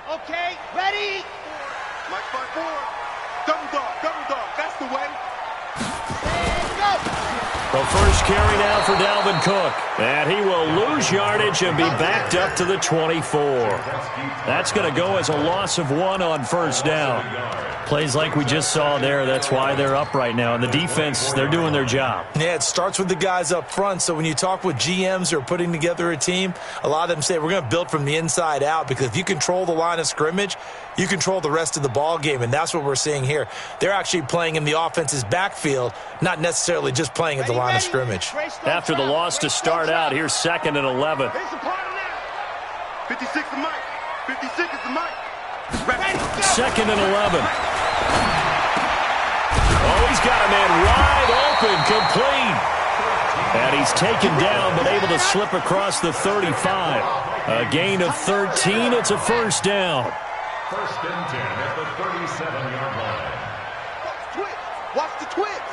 Okay, ready? Mike 5-4. Double dog, that's the way. And go! The first carry now for Dalvin Cook. And he will lose yardage and be backed up to the 24. That's going to go as a loss of 1 on first down. Plays like we just saw there, that's why they're up right now. And the defense, they're doing their job. Yeah, it starts with the guys up front. So when you talk with GMs who are putting together a team, a lot of them say we're going to build from the inside out, because if you control the line of scrimmage, you control the rest of the ball game, and that's what we're seeing here. They're actually playing in the offense's backfield, not necessarily just playing at the line of scrimmage. After the loss to start out, here's 2nd and 11. 56 is Mike. 56 is the Mike. 2nd and 11. Oh, he's got a man wide open, complete. And he's taken down, but able to slip across the 35. A gain of 13. It's a first down. 1st and 10 at the 37-yard line. Watch the twits.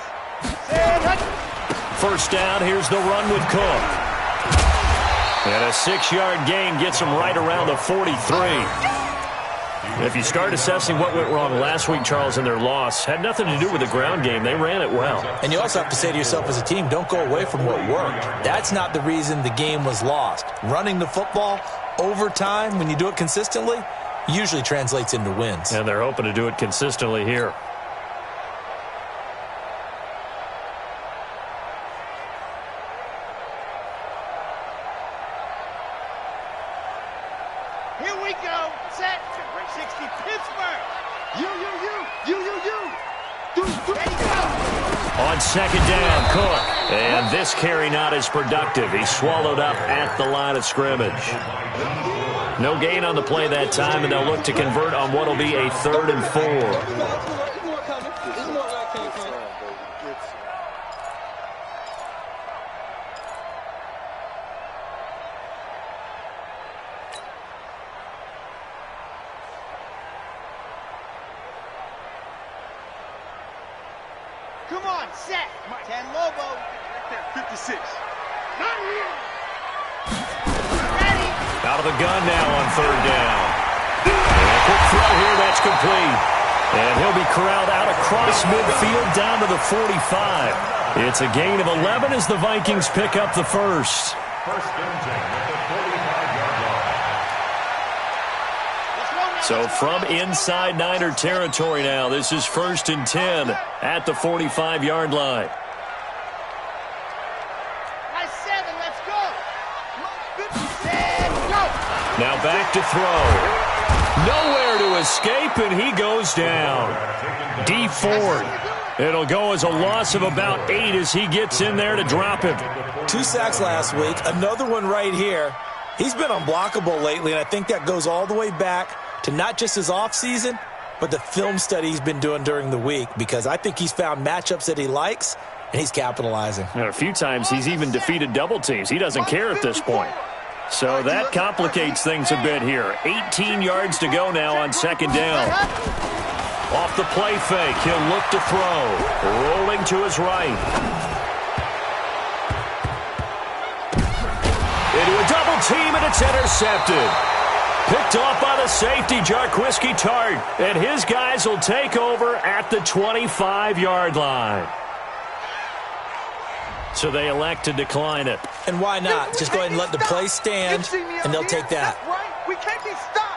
First down, here's the run with Cook. And a 6-yard gain gets him right around the 43. If you start assessing what went wrong last week, Charles, in their loss, had nothing to do with the ground game. They ran it well. And you also have to say to yourself as a team, don't go away from what worked. That's not the reason the game was lost. Running the football over time, when you do it consistently, usually translates into wins. And they're hoping to do it consistently here. Here we go. Set. 60 Pittsburgh. You. Ready, go. On 2nd down, Cook. And this carry not as productive. He's swallowed up at the line of scrimmage. No gain on the play that time, and they'll look to convert on what will be a 3rd and 4. Come on, set. 10 Lobo. 56. Not here. Ready. Out of the gun now on 3rd down. And a quick throw here, that's complete. And he'll be corralled out across midfield down to the 45. It's a gain of 11 as the Vikings pick up the first. 1st and 10 at the 45-yard line. So from inside Niner territory now, this is 1st and 10 at the 45-yard line. Nice 7, let's go. And go. Now back to throw. Nowhere to escape, and he goes down. D Ford. It'll go as a loss of about 8 as he gets in there to drop him. 2 sacks last week, another one right here. He's been unblockable lately, and I think that goes all the way back to not just his offseason, but the film study he's been doing during the week, because I think he's found matchups that he likes, and he's capitalizing. And a few times he's even defeated double teams. He doesn't care at this point. So that complicates things a bit here. 18 yards to go now on 2nd down. Off the play fake, he'll look to throw. Rolling to his right. Into a double team, and it's intercepted. Picked off by the safety, Jarquiski Tart. And his guys will take over at the 25-yard line. So they elect to decline it. And why not? Just go ahead and let the play stand, and they'll take that. We can't be stopped.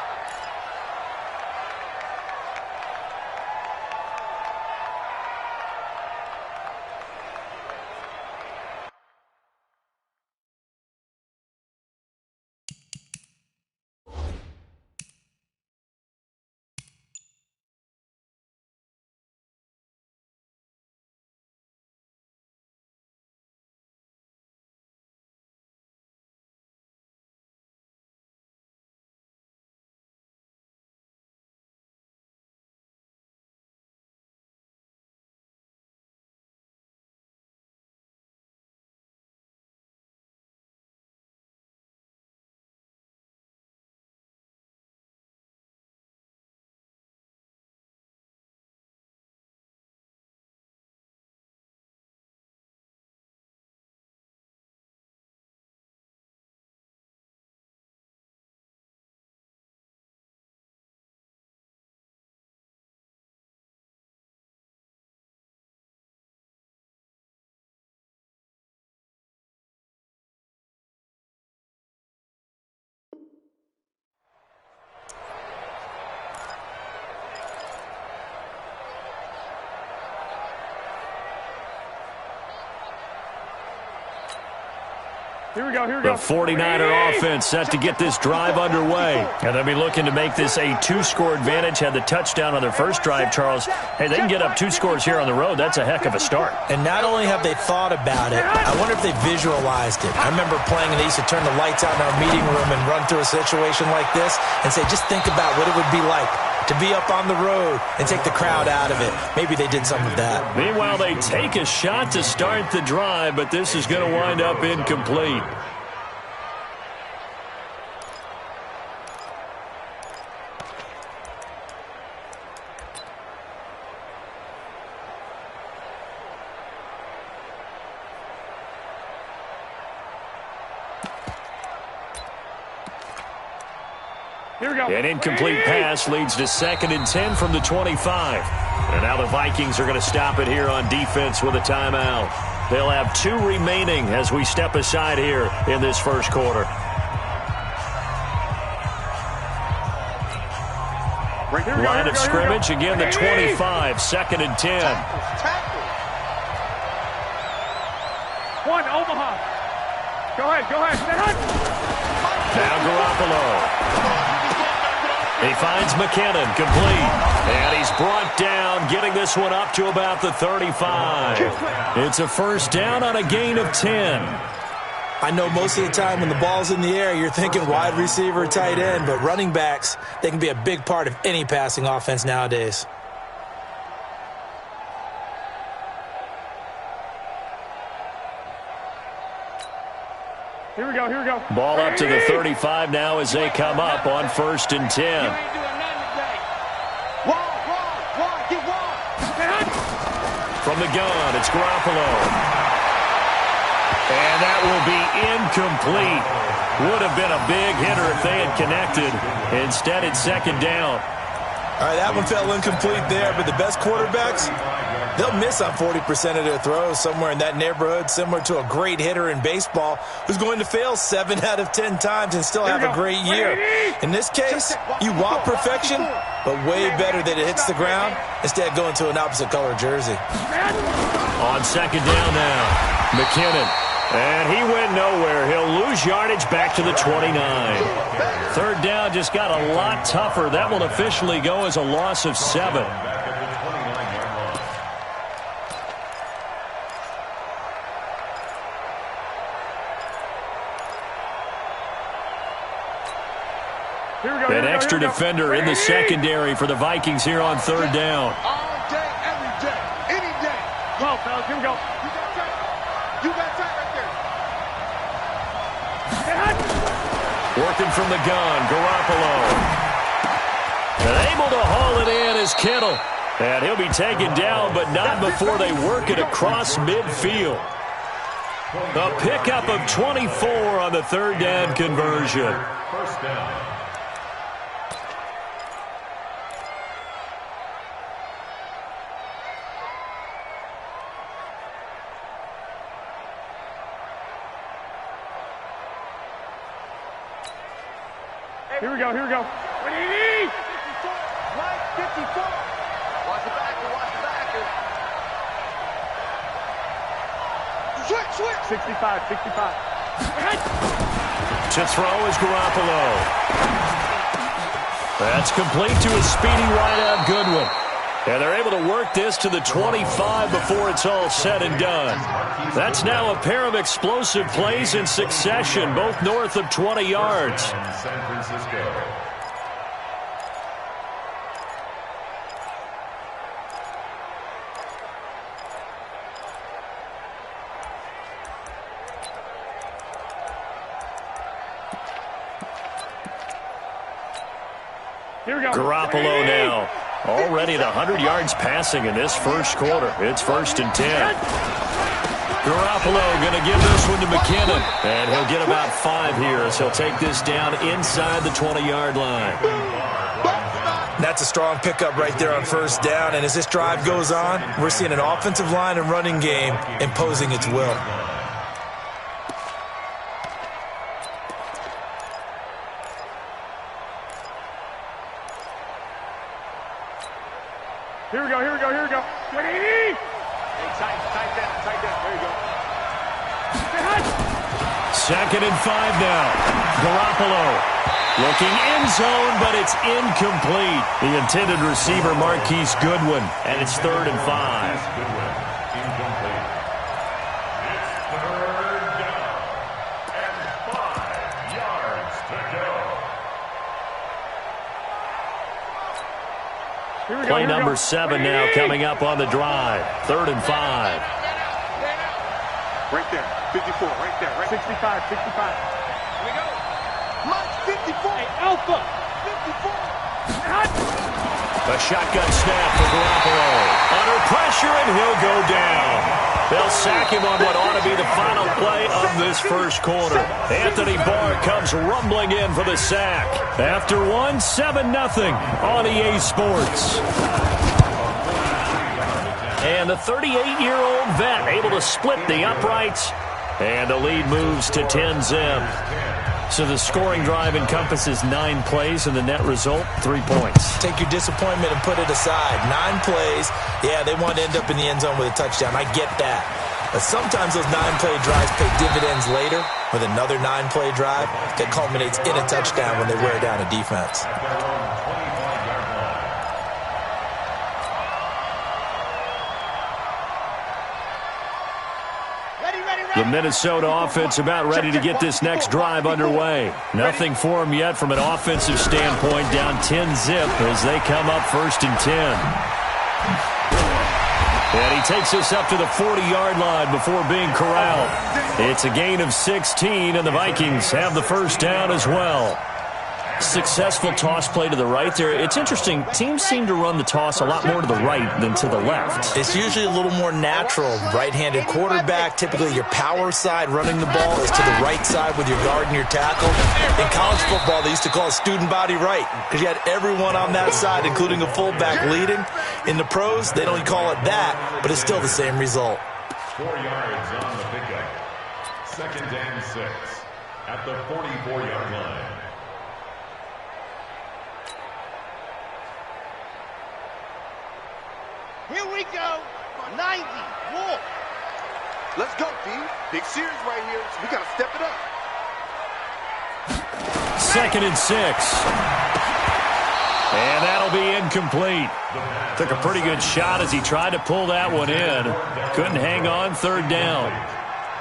The 49er offense set to get this drive underway. And they'll be looking to make this a two-score advantage. Had the touchdown on their first drive, Charles. Hey, they can get up 2 scores here on the road. That's a heck of a start. And not only have they thought about it, I wonder if they visualized it. I remember playing and they used to turn the lights out in our meeting room and run through a situation like this and say, just think about what it would be like to be up on the road and take the crowd out of it. Maybe they did some of that. Meanwhile, they take a shot to start the drive, but this is going to wind up incomplete. An incomplete pass leads to 2nd and 10 from the 25. And now the Vikings are going to stop it here on defense with a timeout. They'll have 2 remaining as we step aside here in this first quarter. Line of scrimmage, again the 25, 2nd and 10. One, Omaha. Go ahead. Now Garoppolo. He finds McKinnon, complete. And he's brought down, getting this one up to about the 35. It's a first down on a gain of 10. I know most of the time when the ball's in the air, you're thinking wide receiver, tight end, but running backs, they can be a big part of any passing offense nowadays. Here we go. Ball up to the 35 now as they come up on 1st and 10. From the gun, it's Garoppolo. And that will be incomplete. Would have been a big hitter if they had connected. Instead, it's 2nd down. All right, that one fell incomplete there, but the best quarterbacks, they'll miss on 40% of their throws, somewhere in that neighborhood, similar to a great hitter in baseball who's going to fail 7 out of 10 times and still have a great year. In this case, you want perfection, but way better that it hits the ground instead of going to an opposite color jersey. On 2nd down now, McKinnon. And he went nowhere. He'll lose yardage back to the 29. 3rd down just got a lot tougher. That will officially go as a loss of 7. An extra defender in the secondary for the Vikings here on 3rd down. All day, every day, any day. Come on, fellas, here we go. You got time right there. Working from the gun, Garoppolo. And able to haul it in is Kittle. And he'll be taken down, but not before they work it across midfield. A pickup of 24 on the 3rd down conversion. First down. Here we go. What do you need? 54. Watch the backer. Switch. 65. To throw is Garoppolo. That's complete to a speedy wideout Goodwin. And they're able to work this to the 25 before it's all said and done. That's now a pair of explosive plays in succession, both north of 20 yards. San Francisco. Here we go. Garoppolo now. Already at 100 yards passing in this first quarter. It's 1st and 10. Garoppolo going to give this one to McKinnon. And he'll get about 5 here as he'll take this down inside the 20-yard line. That's a strong pickup right there on 1st down. And as this drive goes on, we're seeing an offensive line and running game imposing its will. Here we go. What do you need? Tight down. There you go. 2nd and 5 now. Garoppolo looking end zone, but it's incomplete. The intended receiver, Marquise Goodwin, and it's 3rd and 5. Incomplete. It's 3rd down and 5 yards to go. Play number 7 now coming up on the drive. 3rd and 5. Right there. 54. Right there. Right 65, 65. Here we go. Mike, 54. Hey, Alpha, 54. A shotgun snap for Garoppolo. Under pressure, and he'll go down. They'll sack him on what ought to be the final play of this first quarter. Anthony Barr comes rumbling in for the sack. After one, 7-0 on EA Sports. And the 38-year-old vet able to split the uprights. And the lead moves to 10-zip. So the scoring drive encompasses 9 plays, and the net result, 3 points. Take your disappointment and put it aside. 9 plays. Yeah, they want to end up in the end zone with a touchdown. I get that. But sometimes those 9-play drives pay dividends later with another 9-play drive that culminates in a touchdown when they wear down a defense. The Minnesota offense about ready to get this next drive underway. Nothing for them yet from an offensive standpoint, down 10-zip as they come up 1st and 10. And he takes us up to the 40-yard line before being corralled. It's a gain of 16, and the Vikings have the first down as well. Successful toss play to the right there. It's interesting. Teams seem to run the toss a lot more to the right than to the left. It's usually a little more natural. Right-handed quarterback, typically your power side running the ball is to the right side with your guard and your tackle. In college football, they used to call it student body right because you had everyone on that side, including a fullback leading. In the pros, they don't call it that, but it's still the same result. 4 yards on the pickup. 2nd and 6 at the 44-yard line. Here we go. 90. Wolf. Let's go, D. Big series right here. So we got to step it up. 2nd and 6. And that'll be incomplete. Took a pretty good shot as he tried to pull that one in. Couldn't hang on, 3rd down.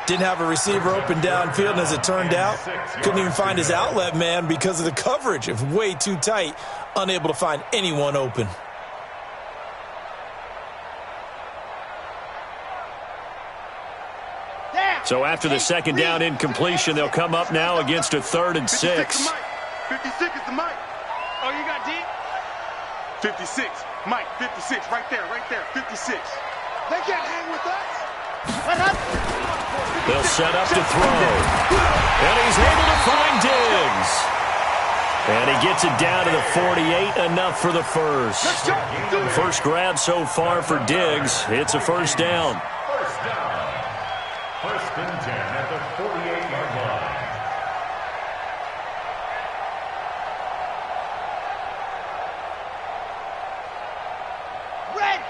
Didn't have a receiver open downfield, and as it turned out, couldn't even find his outlet man because of the coverage. It was way too tight, unable to find anyone open. So after the 2nd down incompletion, they'll come up now against a 3rd and 6. 56 is the mic. Oh, you got D? 56. Mike, 56. Right there, 56. They can't hang with us. They'll set up to throw. And he's able to find Diggs. And he gets it down to the 48, enough for the first. First grab so far for Diggs. It's a first down. First down. 1st and 10 at the 48-yard line.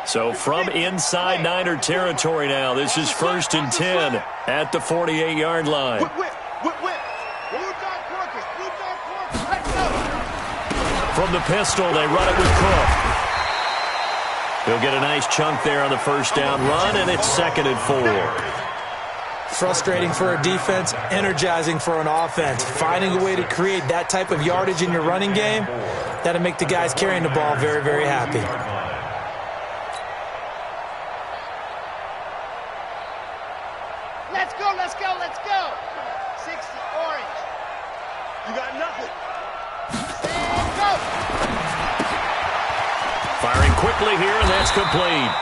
So from inside Niner territory now, this is 1st and 10 at the 48-yard line. From the pistol, they run it with Cook. He'll get a nice chunk there on the first down run, and it's 2nd and 4. Frustrating for a defense, energizing for an offense. Finding a way to create that type of yardage in your running game, that'll make the guys carrying the ball very, very happy. Let's go, let's go, let's go. 60, orange. You got nothing. Stand, go. Firing quickly here, and that's complete.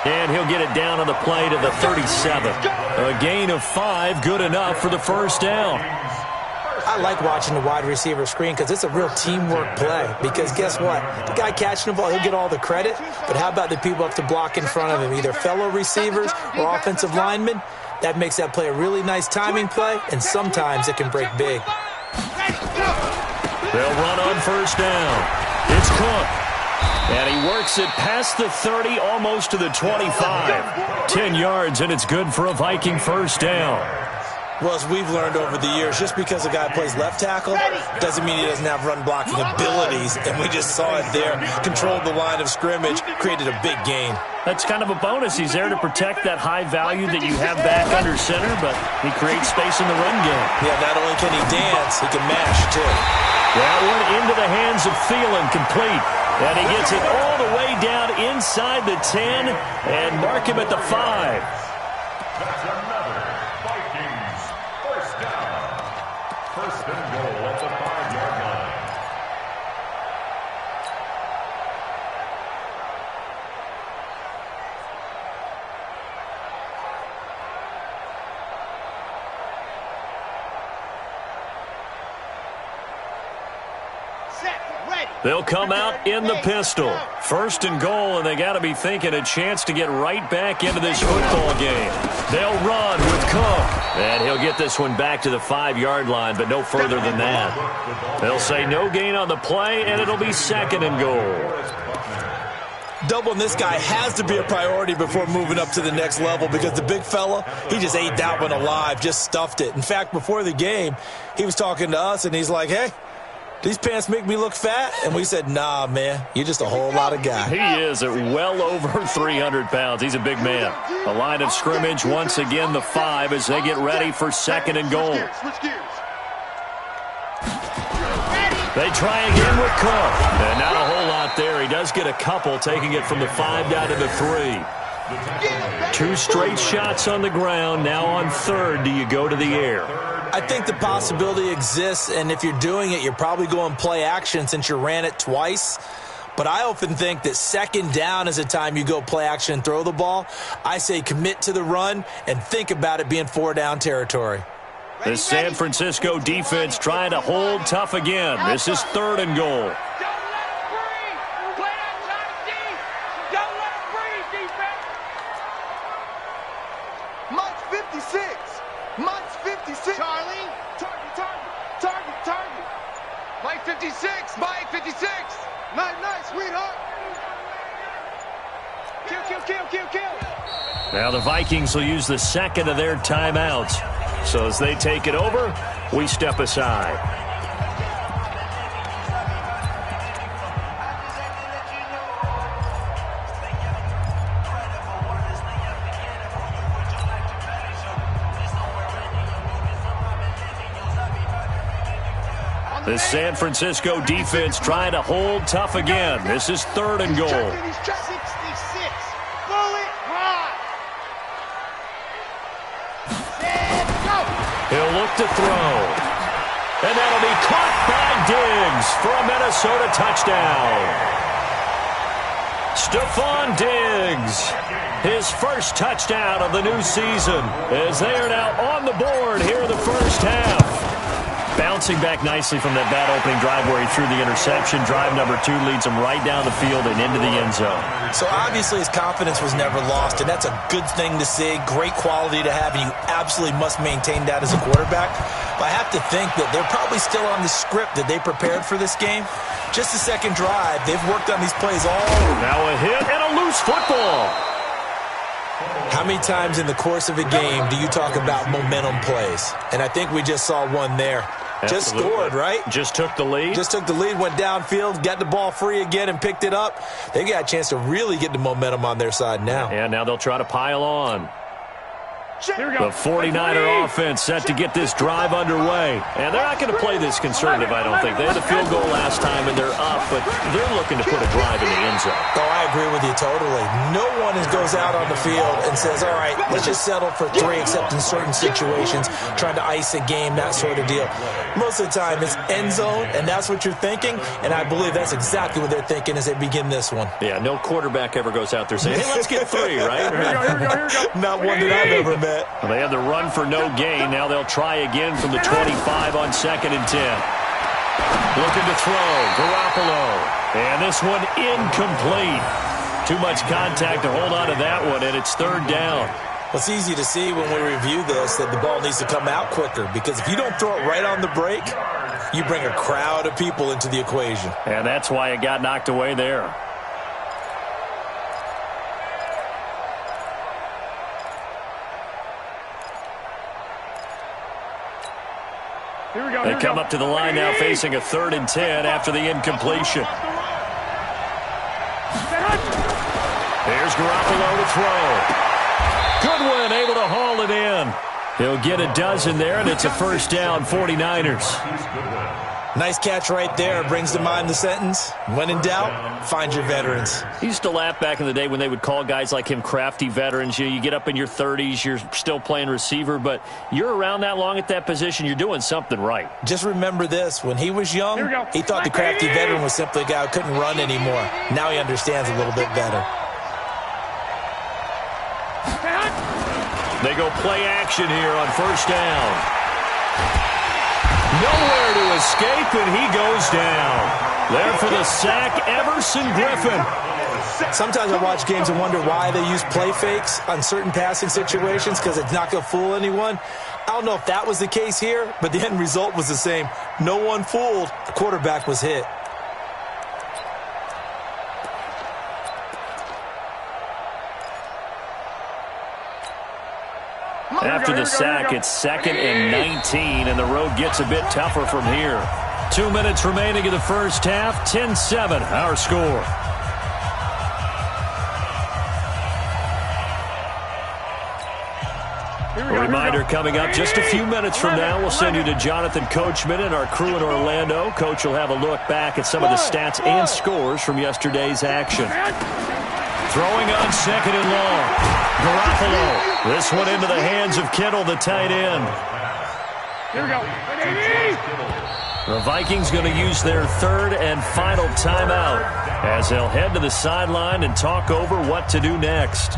And he'll get it down on the play to the 37. A gain of 5, good enough for the first down. I like watching the wide receiver screen because it's a real teamwork play. Because guess what? The guy catching the ball, he'll get all the credit. But how about the people up to block in front of him, either fellow receivers or offensive linemen? That makes that play a really nice timing play, and sometimes it can break big. They'll run on first down. It's Cook. And he works it past the 30, almost to the 25. 10 yards, and it's good for a Viking first down. Well, as we've learned over the years, just because a guy plays left tackle doesn't mean he doesn't have run-blocking abilities, and we just saw it there. Controlled the line of scrimmage, created a big gain. That's kind of a bonus. He's there to protect that high value that you have back under center, but he creates space in the run game. Yeah, not only can he dance, he can mash, too. That one into the hands of Thielen, complete. And he gets it all the way down inside the 10 and mark him at the 5. That's another Vikings first down. First and goal at the 5-yard line. They'll come out in the pistol. First and goal, and they got to be thinking a chance to get right back into this football game. They'll run with Cook, and he'll get this one back to the 5-yard line, but no further than that. They'll say no gain on the play, and it'll be second and goal. Doubling this guy has to be a priority before moving up to the next level because the big fella, he just ate that one alive, just stuffed it. In fact, before the game, he was talking to us, and he's like, hey, these pants make me look fat? And we said, nah, man, you're just a whole lot of guy. He is at well over 300 pounds. He's a big man. The line of scrimmage, once again, the 5 as they get ready for second and goal. They try again with Cook. And not a whole lot there. He does get a couple, taking it from the 5 down to the 3. 2 straight shots on the ground. Now on third, do you go to the air? I think the possibility exists, and if you're doing it, you're probably going play action since you ran it twice. But I often think that second down is a time you go play action and throw the ball. I say commit to the run and think about it being 4-down territory. The San Francisco defense trying to hold tough again. This is third and goal. Charlie. Target. Mike 56. Nice, sweetheart. Kill. Now the Vikings will use the second of their timeouts. So as they take it over, we step aside. The San Francisco defense trying to hold tough again. This is third and goal. 66. Bullet high. Set, go. He'll look to throw. And that'll be caught by Diggs for a Minnesota touchdown. Stephon Diggs, his first touchdown of the new season, as they are now on the board here in the first half. Bouncing back nicely from that bad opening drive where he threw the interception. Drive number 2 leads him right down the field and into the end zone. So obviously his confidence was never lost, and that's a good thing to see. Great quality to have, and you absolutely must maintain that as a quarterback. But I have to think that they're probably still on the script that they prepared for this game. Just the second drive, they've worked on these plays all. Now a hit and a loose football. How many times in the course of a game do you talk about momentum plays? And I think we just saw one there. Just scored, right? Just took the lead. Just took the lead, went downfield, got the ball free again, and picked it up. They got a chance to really get the momentum on their side now. And now they'll try to pile on. The 49er offense set to get this drive underway. And they're not going to play this conservative, I don't think. They had a field goal last time, and they're up, but they're looking to put a drive in the end zone. Oh, I agree with you totally. No one goes out on the field and says, all right, let's just settle for 3, except in certain situations, trying to ice a game, that sort of deal. Most of the time, it's end zone, and that's what you're thinking, and I believe that's exactly what they're thinking as they begin this one. Yeah, no quarterback ever goes out there saying, hey, let's get 3, right? Here we go. Not one that I've ever met. Well, they have the run for no gain. Now they'll try again from the 25 on second and 10. Looking to throw. Garoppolo. And this one incomplete. Too much contact to hold on to that one, and it's third down. Well, it's easy to see when we review this that the ball needs to come out quicker, because if you don't throw it right on the break, you bring a crowd of people into the equation. And that's why it got knocked away there. They come up to the line now facing a 3rd and 10 after the incompletion. Here's Garoppolo to throw. Goodwin able to haul it in. He'll get a dozen there, and it's a first down, 49ers. Nice catch right there. Brings to mind the sentence, when in doubt, find your veterans. He used to laugh back in the day when they would call guys like him crafty veterans. You get up in your 30s, you're still playing receiver, but you're around that long at that position, you're doing something right. Just remember this. When he was young, he thought the crafty veteran was simply a guy who couldn't run anymore. Now he understands a little bit better. They go play action here on first down. Nowhere to escape, and he goes down. There for the sack, Everson Griffin. Sometimes I watch games and wonder why they use play fakes on certain passing situations, because it's not going to fool anyone. I don't know if that was the case here, but the end result was the same. No one fooled. The quarterback was hit. After the sack, it's 2nd and 19, and the road gets a bit tougher from here. 2 minutes remaining in the first half, 10-7, our score. A reminder coming up just a few minutes from now. We'll send you to Jonathan Coachman and our crew in Orlando. Coach will have a look back at some of the stats and scores from yesterday's action. Throwing on 2nd and long. Garoppolo. This one into the hands of Kittle, the tight end. Here we go. The Vikings going to use their 3rd and final timeout as they'll head to the sideline and talk over what to do next.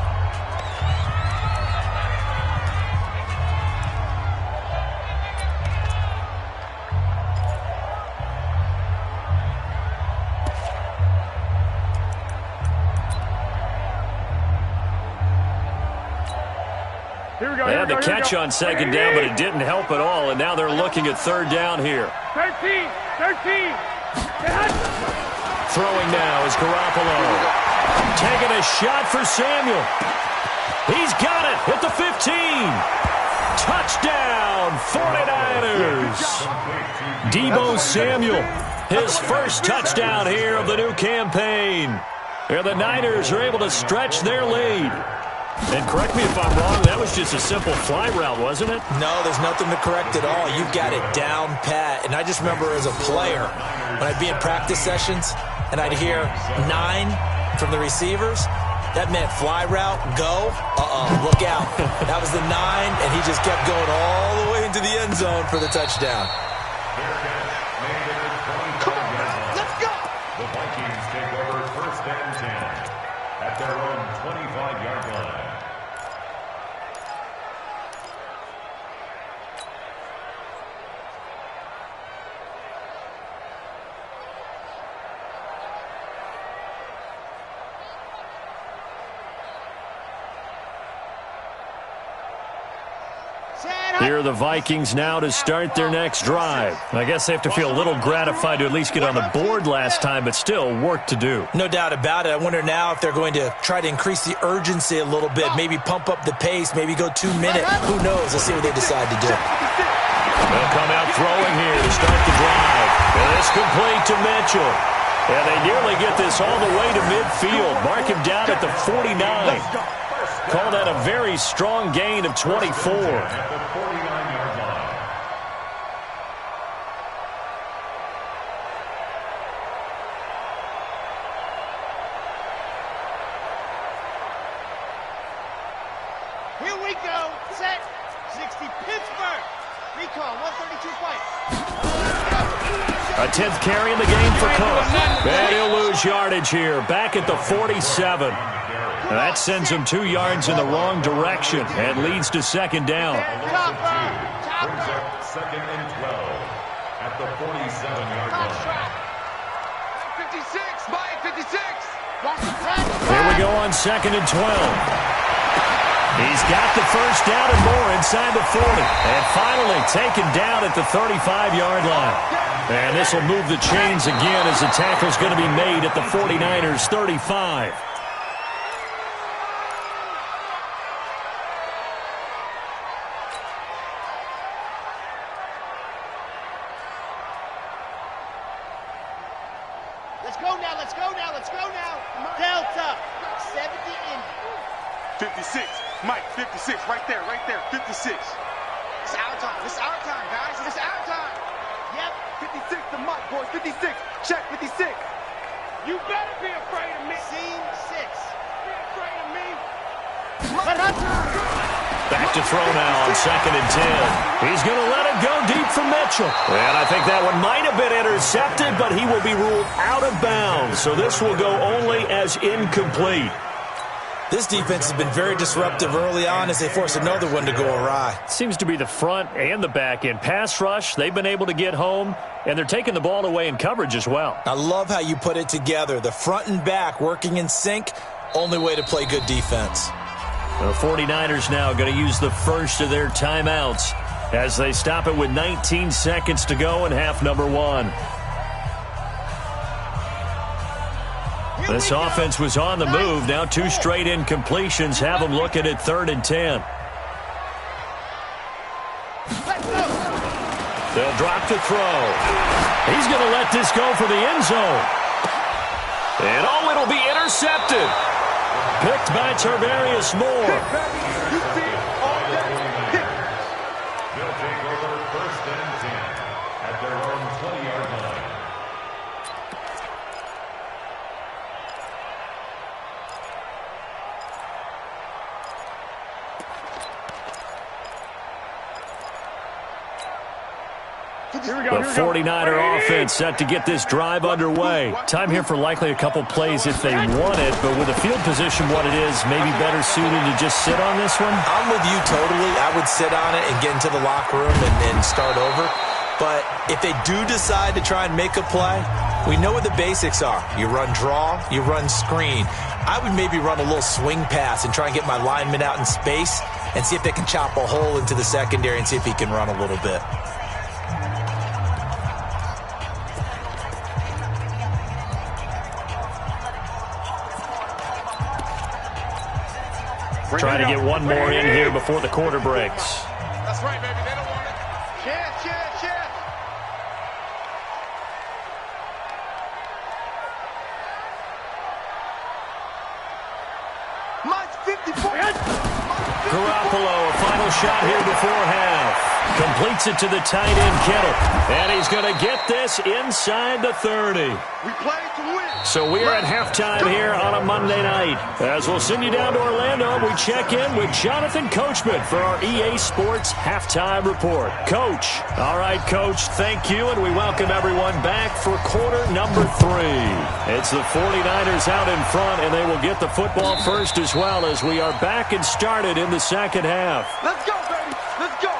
They had the catch on 2nd down, but it didn't help at all, and now they're looking at 3rd down here. 13. Throwing now is Garoppolo. Taking a shot for Samuel. He's got it at the 15. Touchdown, 49ers. Deebo Samuel, his first touchdown here of the new campaign. And the Niners are able to stretch their lead. And correct me if I'm wrong, that was just a simple fly route, wasn't it? No, there's nothing to correct at all. You've got it down pat. And I just remember as a player, when I'd be in practice sessions and I'd hear 9 from the receivers, that meant fly route, go, look out. That was the 9, and he just kept going all the way into the end zone for the touchdown. Come on, let's go. The Vikings take over 1st and 10 at their own 25-yard line. Here are the Vikings now to start their next drive. I guess they have to feel a little gratified to at least get on the board last time, but still work to do. No doubt about it. I wonder now if they're going to try to increase the urgency a little bit, maybe pump up the pace, maybe go 2 minutes. Who knows? Let's see what they decide to do. They'll come out throwing here to start the drive. And it's complete to Mitchell. And they nearly get this all the way to midfield. Mark him down at the 49. Call that a very strong gain of 24. At the 49-yard line. Here we go. Set. 60 Pittsburgh. Recall 132 fight. A 10th carry in the game for Cook. And he'll lose yardage here. Back at the 47. And that sends him 2 yards in the wrong direction and leads to 2nd down. Brings up 2nd and 12 at the 47-yard line. 56, by 56. Here we go on 2nd and 12. He's got the first down and more inside the 40. And finally taken down at the 35-yard line. And this will move the chains again as the tackle's going to be made at the 49ers' 35. let's go now, let's go now, let's go now. Delta, 70 Indy. 56. Mike, 56. Right there, 56. It's our time, guys, it's our time. Yep. 56 to Mike, boys. 56. Check, 56. You better be afraid of me. Scene 6. Be afraid of me. Back to throw now on 2nd and 10. He's going to let it go deep for Mitchell. And I think that one might have been intercepted, but he will be ruled out of bounds. So this will go only as incomplete. This defense has been very disruptive early on as they force another one to go awry. Seems to be the front and the back end. Pass rush, they've been able to get home, and they're taking the ball away in coverage as well. I love how you put it together. The front and back working in sync, only way to play good defense. The 49ers now going to use the first of their timeouts as they stop it with 19 seconds to go in half number 1. This offense was on the move. Now 2 straight incompletions have them looking at 3rd and 10. They'll drop to throw. He's going to let this go for the end zone. And oh, it'll be intercepted. Picked by Tarvarius Moore. You see it all day. They'll take over 1st and 10 at their own 20-yard line. The 49er offense set to get this drive underway. Time here for likely a couple plays if they want it, but with the field position what it is, maybe better suited to just sit on this one? I'm with you totally. I would sit on it and get into the locker room and start over. But if they do decide to try and make a play, we know what the basics are. You run draw, you run screen. I would maybe run a little swing pass and try and get my lineman out in space and see if they can chop a hole into the secondary and see if he can run a little bit. Trying to get one more in here before the quarter breaks. That's right, baby. They don't want it. Chance. Mike's 54. Garoppolo, a final shot here before half. Completes it to the tight end, Kittle. And he's going to get this inside the 30. We play to win. So we are at halftime here on a Monday night. As we'll send you down to Orlando, we check in with Jonathan Coachman for our EA Sports Halftime Report. Coach. All right, Coach, thank you, and we welcome everyone back for quarter number 3. It's the 49ers out in front, and they will get the football first as well as we are back and started in the second half. Let's go, baby. Let's go.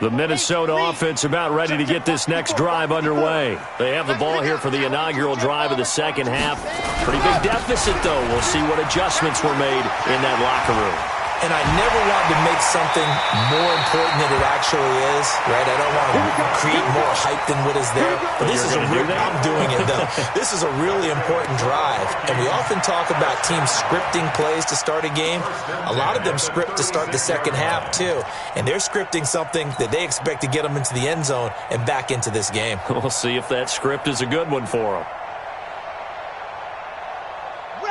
The Minnesota offense about ready to get this next drive underway. They have the ball here for the inaugural drive of the second half. Pretty big deficit, though. We'll see what adjustments were made in that locker room. And I never wanted to make something more important than it actually is, right? I don't want to create more hype than what is there. But this is a real, I'm doing it, though. This is a really important drive. And we often talk about teams scripting plays to start a game. A lot of them script to start the second half, too. And they're scripting something that they expect to get them into the end zone and back into this game. We'll see if that script is a good one for them.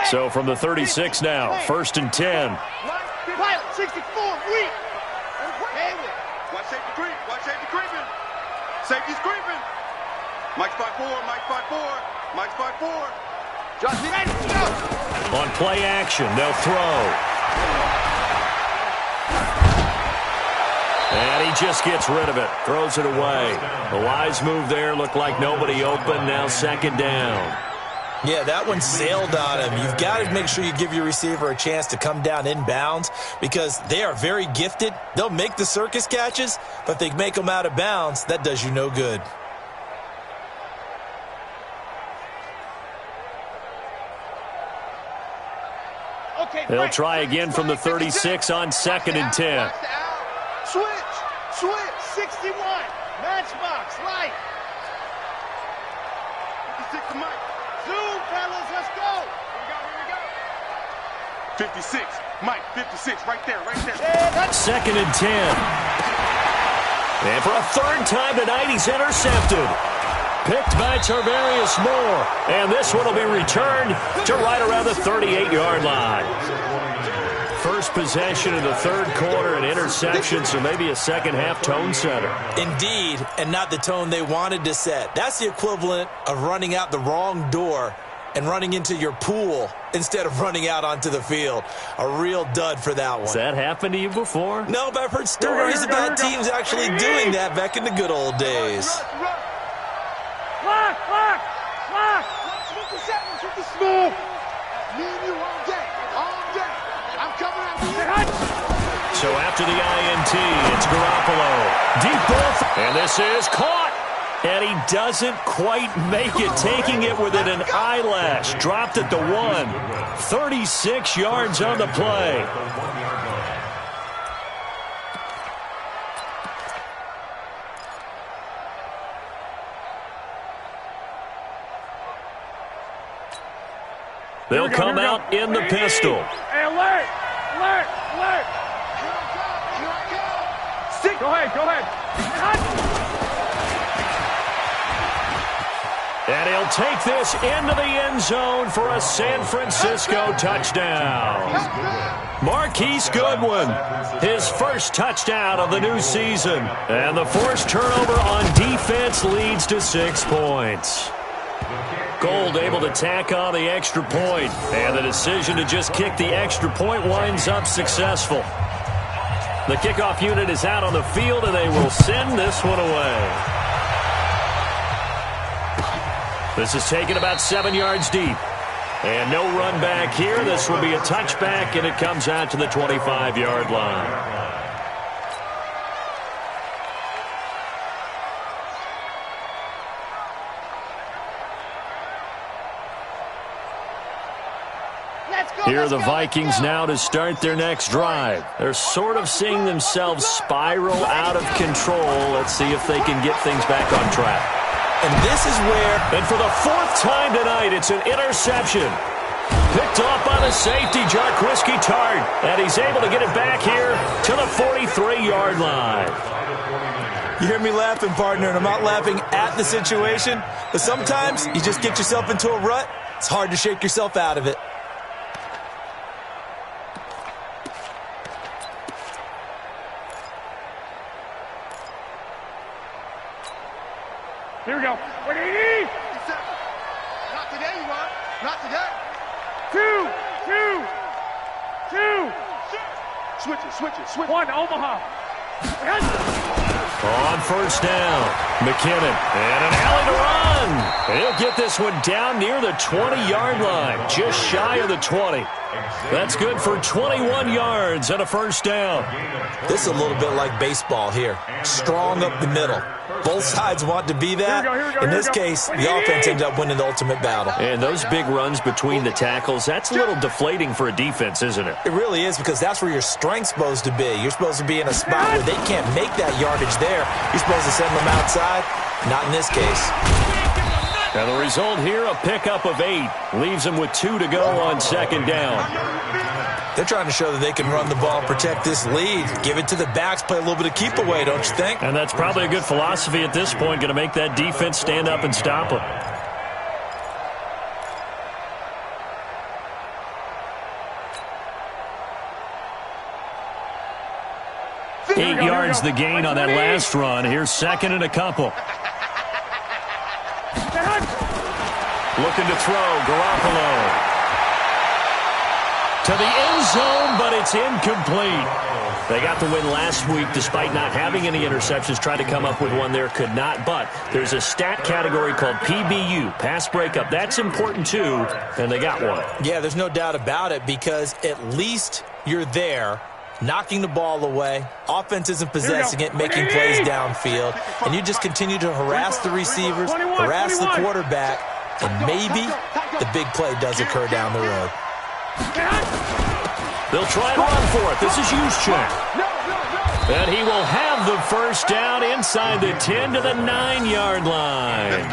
So from the 36 now, 1st and 10. Pilot 64, weak. Watch safety creep. Watch safety creeping. Safety's creeping. Mike's 5'4". Mike's 5'4". Mike's 5'4". Josh, ready to go. On play action, they'll throw. And he just gets rid of it. Throws it away. A wise move there. Looked like nobody open. Now 2nd down. Yeah, that one sailed on him. You've got to make sure you give your receiver a chance to come down inbounds because they are very gifted. They'll make the circus catches, but if they make them out of bounds, that does you no good. They'll try again from the 36 on 2nd and 10. Switch. Switch. 61. Matchbox. Light. 56 to Mike. Zoom, fellas. Let's go. Here we go. 56. Mike, 56. Right there. Yeah, that's 2nd and 10. And for a third time tonight, he's intercepted. Picked by Tarvarius Moore. And this one will be returned to right around the 38-yard line. First possession of the third quarter, an interception, so maybe a second-half tone setter. Indeed, and not the tone they wanted to set. That's the equivalent of running out the wrong door and running into your pool instead of running out onto the field. A real dud for that one. Has that happened to you before? No, but I've heard stories about teams actually doing that back in the good old days. Lock. With the seconds, with the smooth. Me and you all day. I'm coming out. So after the INT, it's Garoppolo. Deep ball, and this is caught. And he doesn't quite make it, taking it within an eyelash. Dropped at the 1. 36 yards on the play. They'll come out in the pistol. Hey, alert. Go ahead. And he'll take this into the end zone for a San Francisco touchdown. Marquise Goodwin, his first touchdown of the new season. And the forced turnover on defense leads to 6 points. Gold able to tack on the extra point. And the decision to just kick the extra point winds up successful. The kickoff unit is out on the field, and they will send this one away. This is taken about 7 yards deep. And no run back here. This will be a touchback, and it comes out to the 25-yard line. Here are the Vikings now to start their next drive. They're sort of seeing themselves spiral out of control. Let's see if they can get things back on track. And this is where... And for the 4th time tonight, it's an interception. Picked off by the safety, Jarquiski Tart. And he's able to get it back here to the 43-yard line. You hear me laughing, partner, and I'm not laughing at the situation. But sometimes you just get yourself into a rut. It's hard to shake yourself out of it. Here we go. What do you need? Not today, you want. Not today. Two. Switch it. 1, Omaha. On first down, McKinnon, and an alley to run. He'll get this one down near the 20-yard line, just shy of the 20. That's good for 21 yards and a first down. This is a little bit like baseball here. Strong up the middle. Both sides want to be that. In this case, the offense ends up winning the ultimate battle. And those big runs between the tackles, that's a little deflating for a defense, isn't it? It really is, because that's where your strength's supposed to be. You're supposed to be in a spot where they can't make that yardage there. You're supposed to send them outside. Not in this case. And the result here, a pickup of 8. Leaves them with 2 to go on second down. They're trying to show that they can run the ball and protect this lead. Give it to the backs, play a little bit of keep away, don't you think? And that's probably a good philosophy at this point, going to make that defense stand up and stop them. Eight yards the gain on that last run. Here's second and a couple. Looking to throw, Garoppolo. To the end zone, but it's incomplete. They got the win last week despite not having any interceptions. Tried to come up with one there, could not. But there's a stat category called PBU, pass breakup. That's important too, and they got one. Yeah, there's no doubt about it, because at least you're there, knocking the ball away. Offense isn't possessing it, making plays downfield. And you just continue to harass the receivers, harass the quarterback, and maybe the big play does occur down the road. They'll try and run for it. This is Juszczyk. And he will have the first down inside the 10 to the 9-yard line.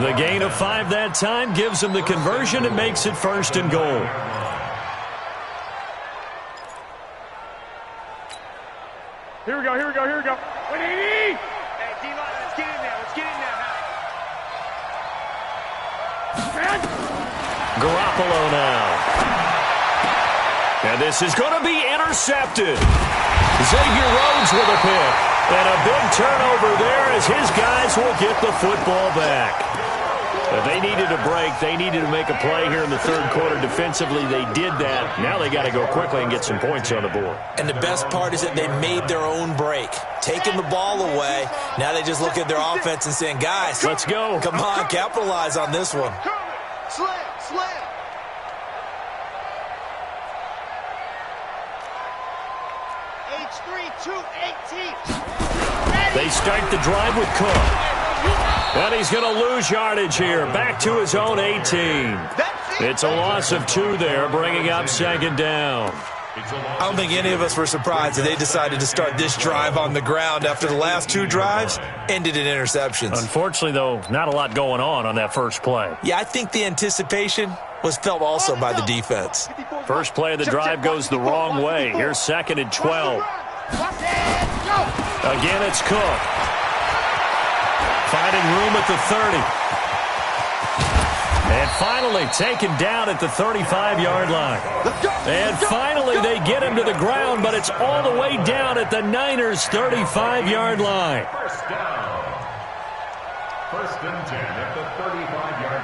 The gain of 5 that time gives him the conversion and makes it 1st and goal. Here we go. Wait, hey, D-line, let's get in there. Garoppolo now. And this is going to be intercepted. Xavier Rhodes with a pick. And a big turnover there as his guys will get the football back. But they needed a break. They needed to make a play here in the 3rd quarter. Defensively, they did that. Now they got to go quickly and get some points on the board. And the best part is that they made their own break. Taking the ball away. Now they just look at their offense and saying, guys, let's go. Come on, capitalize on this one. Slam. They start the drive with Cook. And he's going to lose yardage here. Back to his own 18. It's a loss of 2 there, bringing up 2nd down. I don't think any of us were surprised that they decided to start this drive on the ground after the last 2 drives ended in interceptions. Unfortunately, though, not a lot going on that first play. Yeah, I think the anticipation was felt also by the defense. First play of the drive goes the wrong way. Here's 2nd and 12. Again, it's Cook. Finding room at the 30. And finally taken down at the 35-yard line. And finally they get him to the ground, but it's all the way down at the Niners' 35-yard line. First down. 1st and 10 at the 35-yard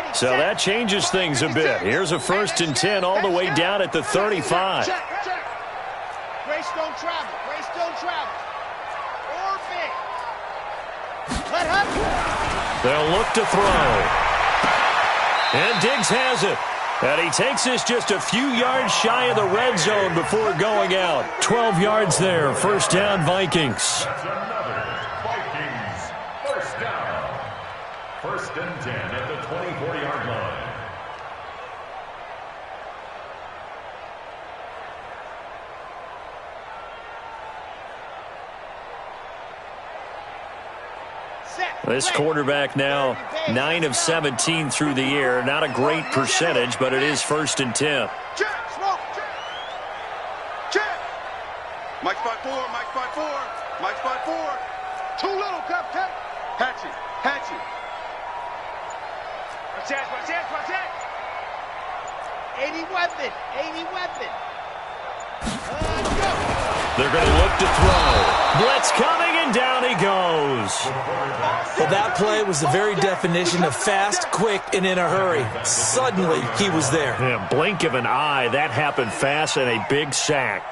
line. So that changes things a bit. Here's a 1st and 10 all the way down at the 35. Greystone travel. Or big. Let her. They'll look to throw. And Diggs has it. And he takes this just a few yards shy of the red zone before going out. 12 yards there. 1st down, Vikings. That's another Vikings. 1st down. 1st and 10 at the 24-yard line. This quarterback now 9 of 17 through the air. Not a great percentage, but it is 1st and 10. Check. Mike's by 4. Too little, Captain. Hatchet. Watch that. 80 weapon. Go. They're going to look to throw. Blitz coming, and down he goes. Well, that play was the very definition of fast, quick, and in a hurry. Suddenly, he was there. Yeah, blink of an eye. That happened fast, and a big sack.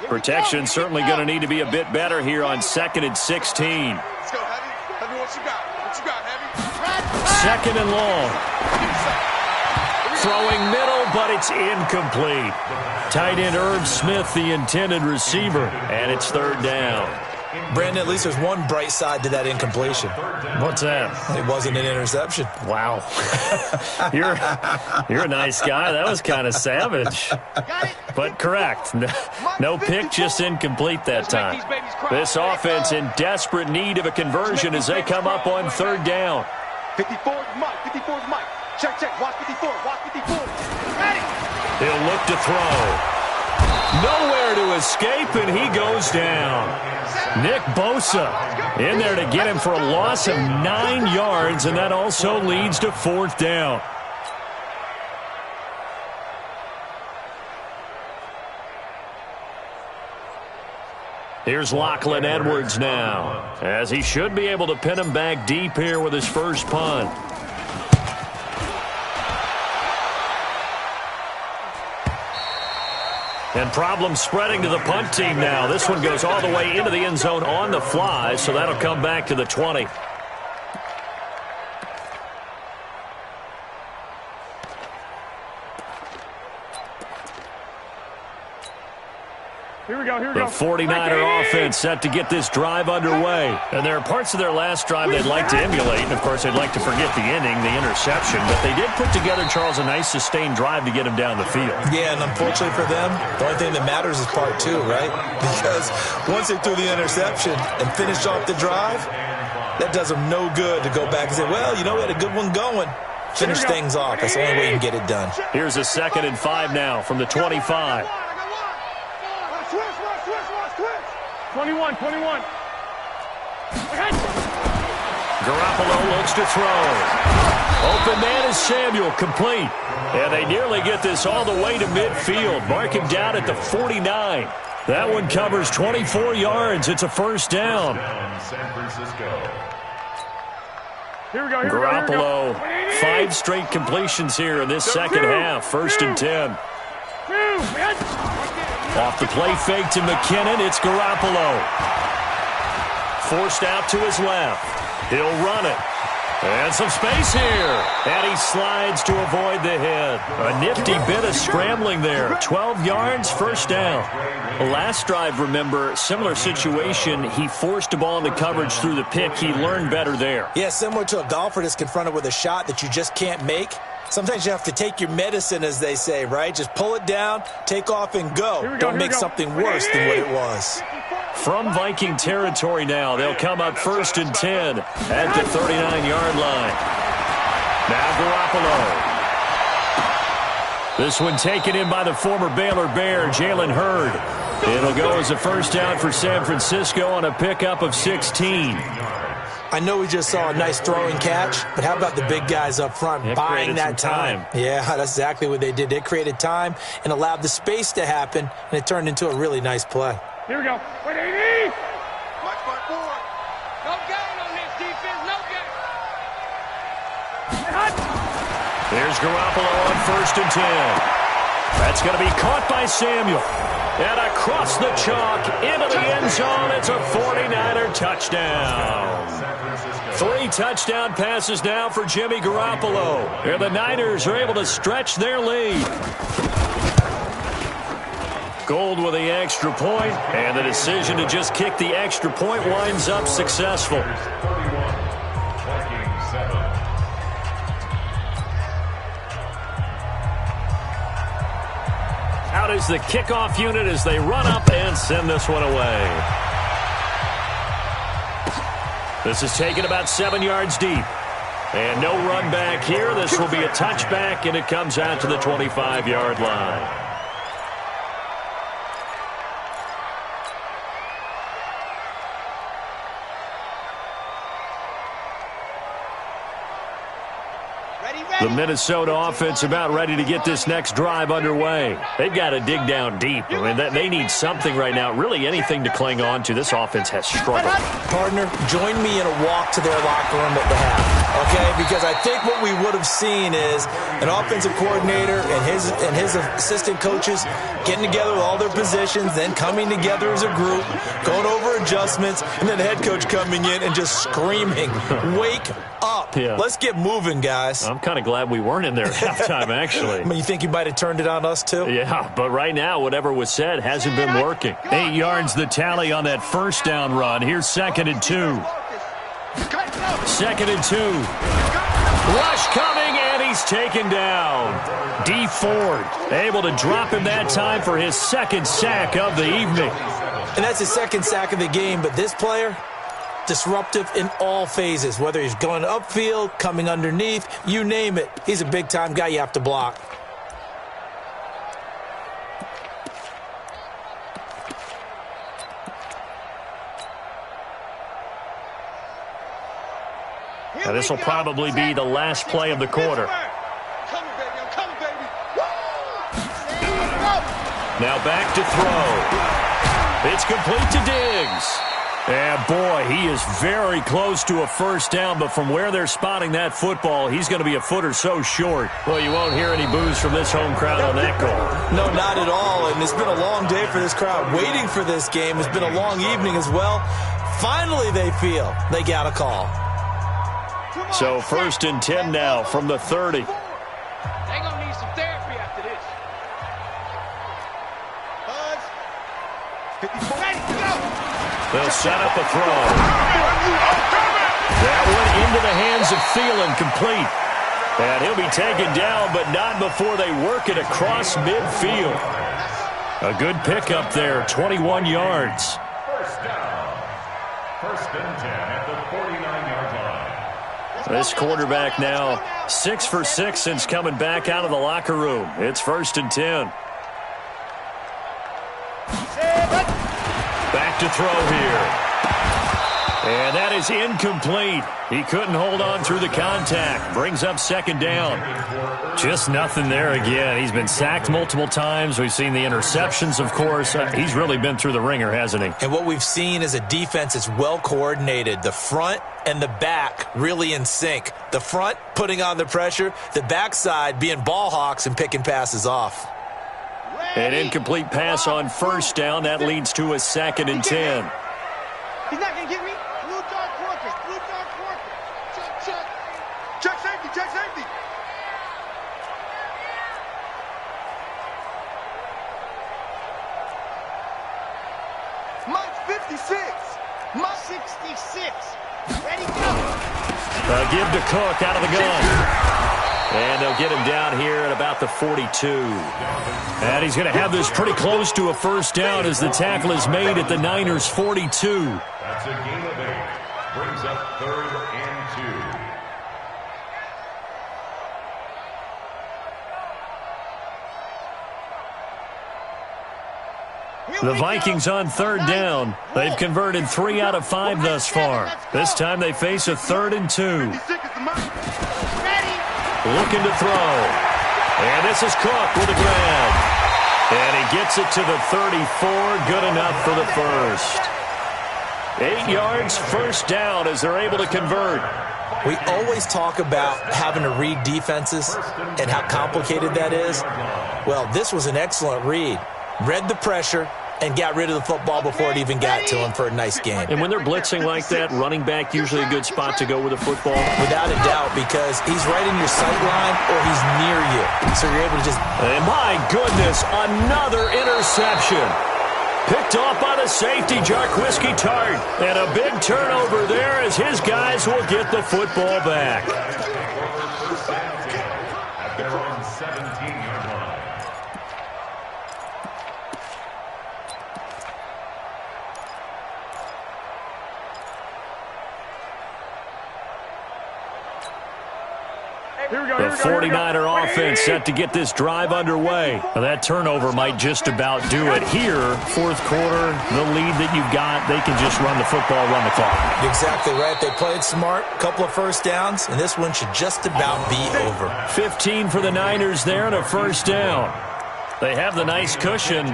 Protection certainly going to need to be a bit better here on 2nd and 16. Let's go, Heavy. Heavy, what you got, Heavy? 2nd and long. Throwing middle, but it's incomplete. Tight end Irv Smith, the intended receiver, and it's 3rd down. Brandon, at least there's one bright side to that incompletion. What's that? It wasn't an interception. Wow. You're a nice guy. That was kind of savage. But correct. No pick, just incomplete that time. This offense in desperate need of a conversion as they come up on 3rd down. 54 is Mike. Check. Watch 54. Ready. He'll look to throw. Nowhere to escape, and he goes down. Nick Bosa in there to get him for a loss of 9 yards, and that also leads to 4th down. Here's Lachlan Edwards now, as he should be able to pin him back deep here with his first punt. And problems spreading to the punt team now. This one goes all the way into the end zone on the fly, so that'll come back to the 20. Here we go. The 49er offense set to get this drive underway. And there are parts of their last drive they'd like to emulate. And, of course, they'd like to forget the inning, the interception. But they did put together, Charles, a nice sustained drive to get him down the field. Yeah, and unfortunately for them, the only thing that matters is part two, right? Because once they threw the interception and finished off the drive, that does them no good to go back and say, well, you know, we had a good one going. Finish things off. That's the only way you can get it done. Here's a 2nd and 5 now from the 25. 21. Garoppolo looks to throw. Open man is Samuel, complete. And they nearly get this all the way to midfield. Mark him down at the 49. That one covers 24 yards. It's a first down. San Francisco. Here we go. Garoppolo, 5 straight completions here in this second half. 1st and 10. Off the play fake to McKinnon, it's Garoppolo. Forced out to his left. He'll run it. And some space here. And he slides to avoid the hit. A nifty bit of scrambling there. 12 yards, first down. Last drive, remember, similar situation. He forced a ball into coverage through the pick. He learned better there. Yeah, similar to a golfer that's confronted with a shot that you just can't make. Sometimes you have to take your medicine, as they say, right? Just pull it down, take off, and go. Don't make something worse than what it was. From Viking territory now, they'll come up 1st and 10 at the 39-yard line. Now Garoppolo. This one taken in by the former Baylor Bear, Jalen Hurd. It'll go as a first down for San Francisco on a pickup of 16. I know we just saw a nice throwing catch, but how about the big guys up front buying that time? Yeah, that's exactly what they did. They created time and allowed the space to happen, and it turned into a really nice play. Here we go. Mike 5-4. No gain on this defense. No gain. Here's Garoppolo on 1st and 10. That's going to be caught by Samuel. And across the chalk into the end zone. It's a 49er touchdown. 3 touchdown passes now for Jimmy Garoppolo. And the Niners are able to stretch their lead. Gold with the extra point, and the decision to just kick the extra point winds up successful. Out is the kickoff unit as they run up and send this one away. This is taken about 7 yards deep. And no run back here. This will be a touchback, and it comes out to the 25-yard line. The Minnesota offense about ready to get this next drive underway. They've got to dig down deep. I mean, they need something right now, really anything to cling on to. This offense has struggled. Partner, join me in a walk to their locker room at the half, okay? Because I think what we would have seen is an offensive coordinator and his assistant coaches getting together with all their positions, then coming together as a group, going over adjustments, and then the head coach coming in and just screaming, wake up. Yeah. Let's get moving, guys. I'm kind of glad we weren't in there at halftime, actually. I mean, you think you might have turned it on us, too? Yeah, but right now, whatever was said hasn't been working. 8 yards the tally on that first down run. Here's 2nd and 2. 2nd and 2. Rush coming, and he's taken down. D. Ford able to drop him that time for his 2nd sack of the evening. And that's his 2nd sack of the game, but this player, disruptive in all phases, whether he's going upfield, coming underneath, you name it. He's a big-time guy you have to block. Now, this will probably be the last play of the quarter. Now back to throw. It's complete to Diggs. And, boy, he is very close to a first down, but from where they're spotting that football, he's going to be a foot or so short. Well, you won't hear any boos from this home crowd on that goal. No, not at all, and it's been a long day for this crowd. Waiting for this game. It's been a long evening as well. Finally, they feel they got a call. So 1st and 10 now from the 30. They're going to need some therapy after this. They'll set up a throw. That went into the hands of Thielen, complete. And he'll be taken down, but not before they work it across midfield. A good pickup there, 21 yards. First down. First and 10 at the 49-yard line. This quarterback now 6 for 6 since coming back out of the locker room. It's 1st and 10. Back to throw here. And that is incomplete. He couldn't hold on through the contact. Brings up 2nd down. Just nothing there again. He's been sacked multiple times. We've seen the interceptions, of course. He's really been through the ringer, hasn't he? And what we've seen is a defense that's well coordinated. The front and the back really in sync. The front putting on the pressure. The backside being ball hawks and picking passes off. An incomplete pass on 1st down. That leads to a 2nd and 10. He's not going to get me. Blue dog quarters. Blue dog quarters. Check, check. Check safety, check safety. Mike 56. Mike 66. Ready, go. Give to Cook out of the gun. And they'll get him down here at about the 42. And he's going to have this pretty close to a 1st down as the tackle is made at the Niners' 42. That's a gain of 8. Brings up 3rd and 2. The Vikings on 3rd down. They've converted 3 out of 5 thus far. This time they face a 3rd and 2. Looking to throw. And this is Cook with a grab. And he gets it to the 34. Good enough for the first. 8 yards, 1st down as they're able to convert. We always talk about having to read defenses and how complicated that is. Well, this was an excellent read. Read the pressure and got rid of the football before it even got to him for a nice game. And when they're blitzing like that, running back usually a good spot to go with the football. Without a doubt, because he's right in your sight line or he's near you. So you're able to just... And my goodness, another interception. Picked off by the safety, Jarquiski Tart. And a big turnover there as his guys will get the football back. At their own 17-yard line. The 49er offense set to get this drive underway. Now, that turnover might just about do it here. 4th quarter, the lead that you've got, they can just run the football, run the clock. Exactly right. They played smart, couple of 1st downs, and this one should just about be over. 15 for the Niners there and a 1st down. They have the nice cushion.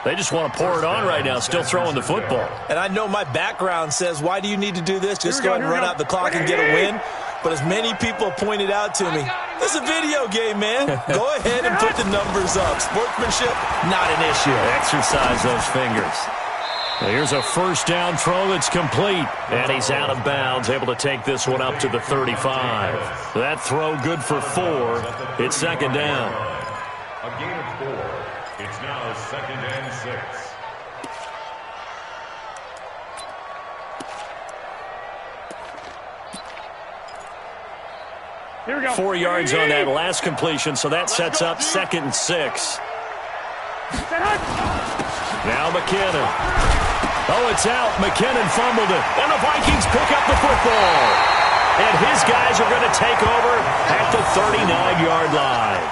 They just want to pour it on right now, still throwing the football. And I know my background says, why do you need to do this? Just go ahead and run out the clock and get a win. But as many people pointed out to me, this is a video game, man. Go ahead and put the numbers up. Sportsmanship, not an issue. Exercise those fingers. Now here's a 1st down throw that's complete. And he's out of bounds, able to take this one up to the 35. That throw good for 4. It's 2nd down. A gain of 4. It's now 2nd and 6. Here we go. 4 yards on that last completion, so that sets up 2nd and 6. Now McKinnon. Oh, it's out. McKinnon fumbled it, and the Vikings pick up the football. And his guys are going to take over at the 39-yard line.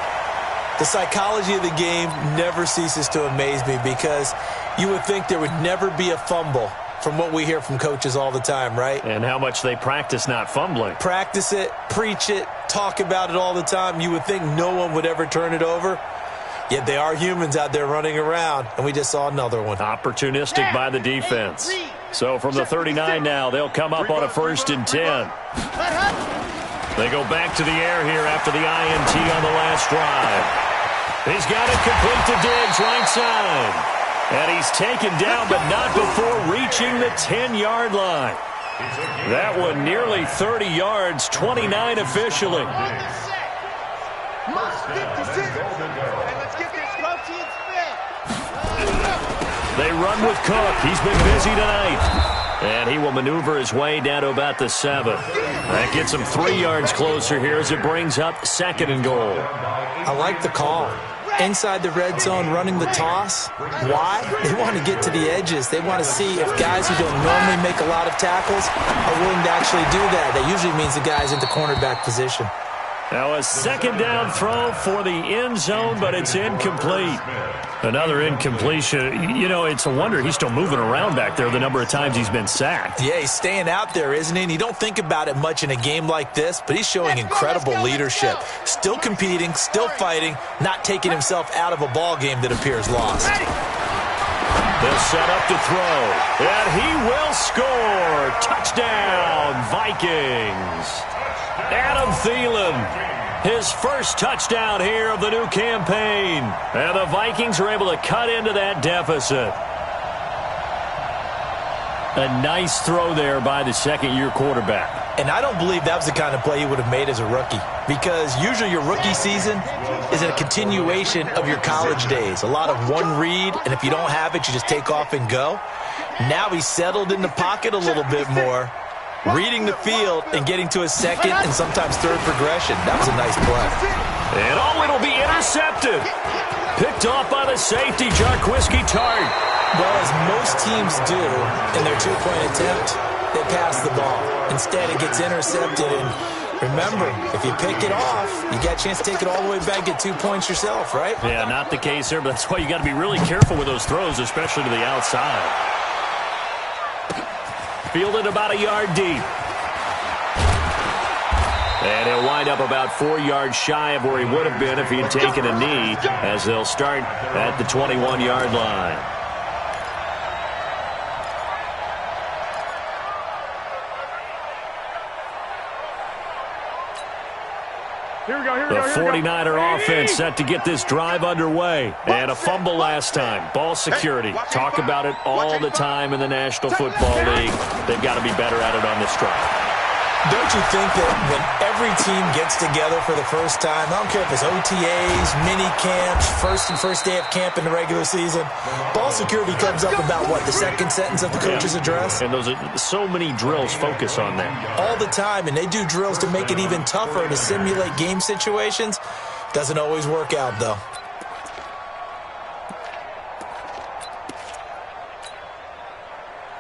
The psychology of the game never ceases to amaze me because you would think there would never be a fumble from what we hear from coaches all the time, right? And how much they practice not fumbling. Practice it, preach it, talk about it all the time. You would think no one would ever turn it over. Yet they are humans out there running around, and we just saw another one. Opportunistic by the defense. So from the 39 now, they'll come up on a 1st and 10. They go back to the air here after the INT on the last drive. He's got it complete to Diggs, right side. And he's taken down, but not before reaching the 10-yard line. That one nearly 30 yards, 29 officially. Mark 56. And let's get this. Go team spin. They run with Cook. He's been busy tonight. And he will maneuver his way down to about the 7. That gets him 3 yards closer here as it brings up 2nd and goal. I like the call. Inside the red zone, running the toss. Why? They want to get to the edges. They want to see if guys who don't normally make a lot of tackles are willing to actually do that. That usually means the guy's into cornerback position. Now a 2nd down throw for the end zone, but it's incomplete. Another incompletion. You know, it's a wonder he's still moving around back there the number of times he's been sacked. Yeah, he's staying out there, isn't he? And you don't think about it much in a game like this, but he's showing incredible leadership. Still competing, still fighting, not taking himself out of a ball game that appears lost. They'll set up to throw, and he will score. Touchdown, Vikings. Adam Thielen, his first touchdown here of the new campaign. And the Vikings are able to cut into that deficit. A nice throw there by the second-year quarterback. And I don't believe that was the kind of play he would have made as a rookie, because usually your rookie season is a continuation of your college days. A lot of one read, and if you don't have it, you just take off and go. Now he's settled in the pocket a little bit more, reading the field and getting to his second and sometimes third progression. That was a nice play. And it'll be intercepted. Picked off by the safety, Jarquiski Tart. Well, as most teams do in their two-point attempt, they pass the ball. Instead, it gets intercepted. And remember, if you pick it off, you got a chance to take it all the way back, get 2 points yourself, right? Yeah, not the case there, but that's why you got to be really careful with those throws, especially to the outside. Fielded about a yard deep. And he'll wind up about 4 yards shy of where he would have been if he had taken a knee, as they'll start at the 21-yard line. The 49er offense set to get this drive underway. And a fumble last time. Ball security. Talk about it all the time in the National Football League. They've got to be better at it on this drive. Don't you think that when every team gets together for the first time, I don't care if it's OTAs, mini camps, first day of camp in the regular season, ball security comes up about, what, the second sentence of the coach's address? And those are so many drills focus on that. All the time, and they do drills to make it even tougher to simulate game situations. Doesn't always work out, though.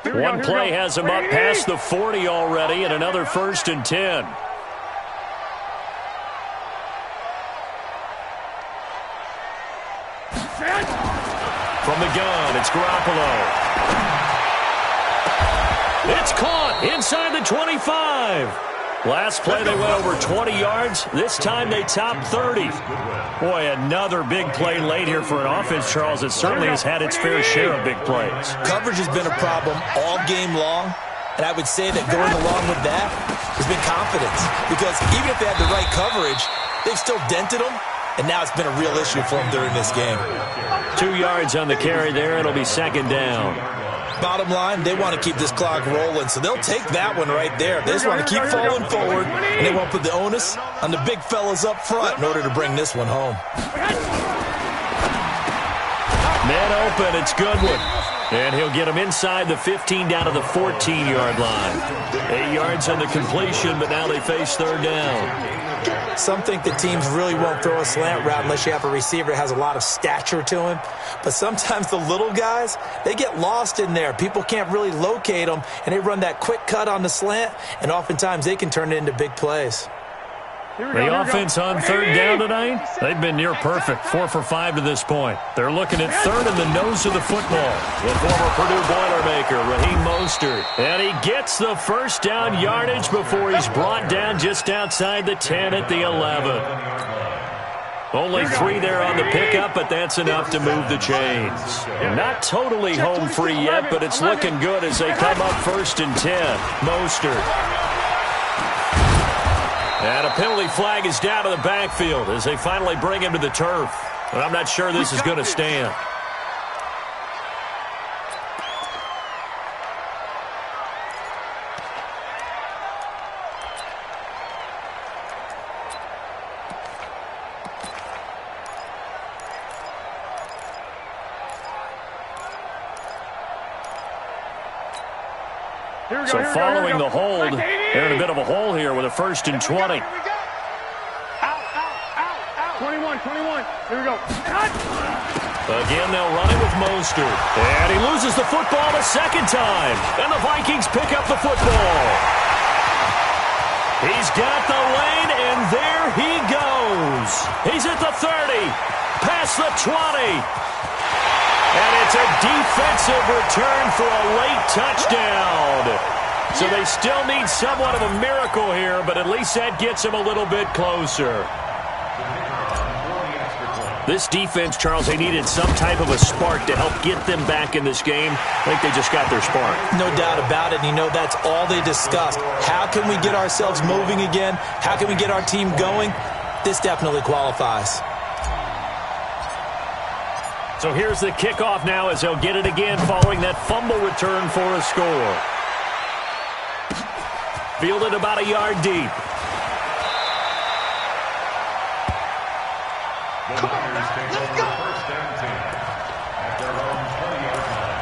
One play has him up past the 40 already, and another 1st and 10. From the gun, it's Garoppolo. It's caught inside the 25. Last play, they went over 20 yards. This time, they topped 30. Boy, another big play late here for an offense, Charles. It certainly has had its fair share of big plays. Coverage has been a problem all game long, and I would say that going along with that has been confidence. Because even if they had the right coverage, they've still dented them, and now it's been a real issue for them during this game. 2 yards on the carry there. It'll be 2nd down. Bottom line, they want to keep this clock rolling, so they'll take that one right there. They just want to keep falling forward, and they won't put the onus on the big fellas up front in order to bring this one home. Man open, it's Goodwin. And he'll get him inside the 15 down to the 14-yard line. 8 yards on the completion, but now they face 3rd down. Some think that teams really won't throw a slant route unless you have a receiver that has a lot of stature to him. But sometimes the little guys, they get lost in there. People can't really locate them, and they run that quick cut on the slant, and oftentimes they can turn it into big plays. The offense on 3rd down tonight, they've been near perfect, 4 for 5 to this point. They're looking at 3rd in the nose of the football. The former Purdue Boilermaker, Raheem Mostert. And he gets the 1st down yardage before he's brought down just outside the 10 at the 11. Only 3 there on the pickup, but that's enough to move the chains. Not totally home free yet, but it's looking good as they come up 1st and 10. Mostert. And a penalty flag is down to the backfield as they finally bring him to the turf. But I'm not sure this is going to stand. So following the hold, they're in a bit of a hole here with a 1st and 20. 21. Here we go. Again, they'll run it with Mostert. And he loses the football a second time. And the Vikings pick up the football. He's got the lane, and there he goes. He's at the 30, past the 20. And it's a defensive return for a late touchdown. So they still need somewhat of a miracle here, but at least that gets him a little bit closer. This defense, Charles, they needed some type of a spark to help get them back in this game. I think they just got their spark. No doubt about it. And, that's all they discussed. How can we get ourselves moving again? How can we get our team going? This definitely qualifies. So here's the kickoff now as they'll get it again following that fumble return for a score. Fielded about a yard deep. The Niners take over 1st and 10 at their own 20-yard line.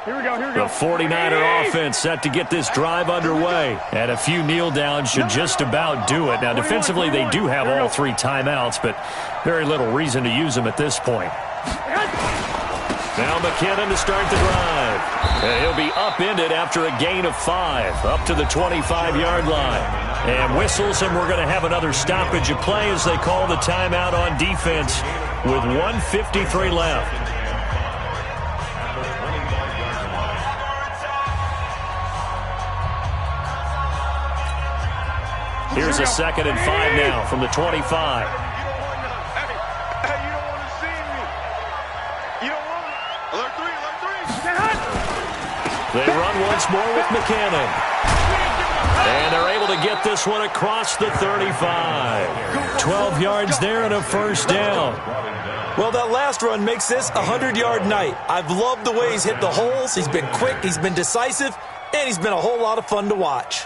Here we go. The 49er offense set to get this drive underway. And a few kneel downs should just about do it. Now, defensively, they do have all 3 timeouts, but very little reason to use them at this point. Now McKinnon to start the drive. And he'll be upended after a gain of 5, up to the 25-yard line. And whistles, and we're going to have another stoppage of play as they call the timeout on defense with 1:53 left. Here's a 2nd and 5 now from the 25. They run once more with McKinnon. And they're able to get this one across the 35. 12 yards there and a 1st down. Well, that last run makes this a 100-yard night. I've loved the way he's hit the holes. He's been quick, he's been decisive, and he's been a whole lot of fun to watch.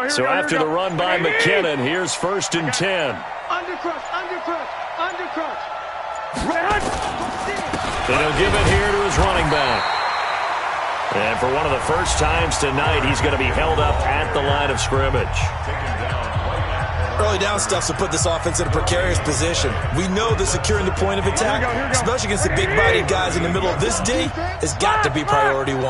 So after the run by McKinnon, here's 1st and 10. Undercrush. And he'll give it here to his running back. And for one of the first times tonight, he's going to be held up at the line of scrimmage. Early down stuff to put this offense in a precarious position. We know that securing the point of attack, especially against the big-bodied guys in the middle of this D, has got to be priority 1.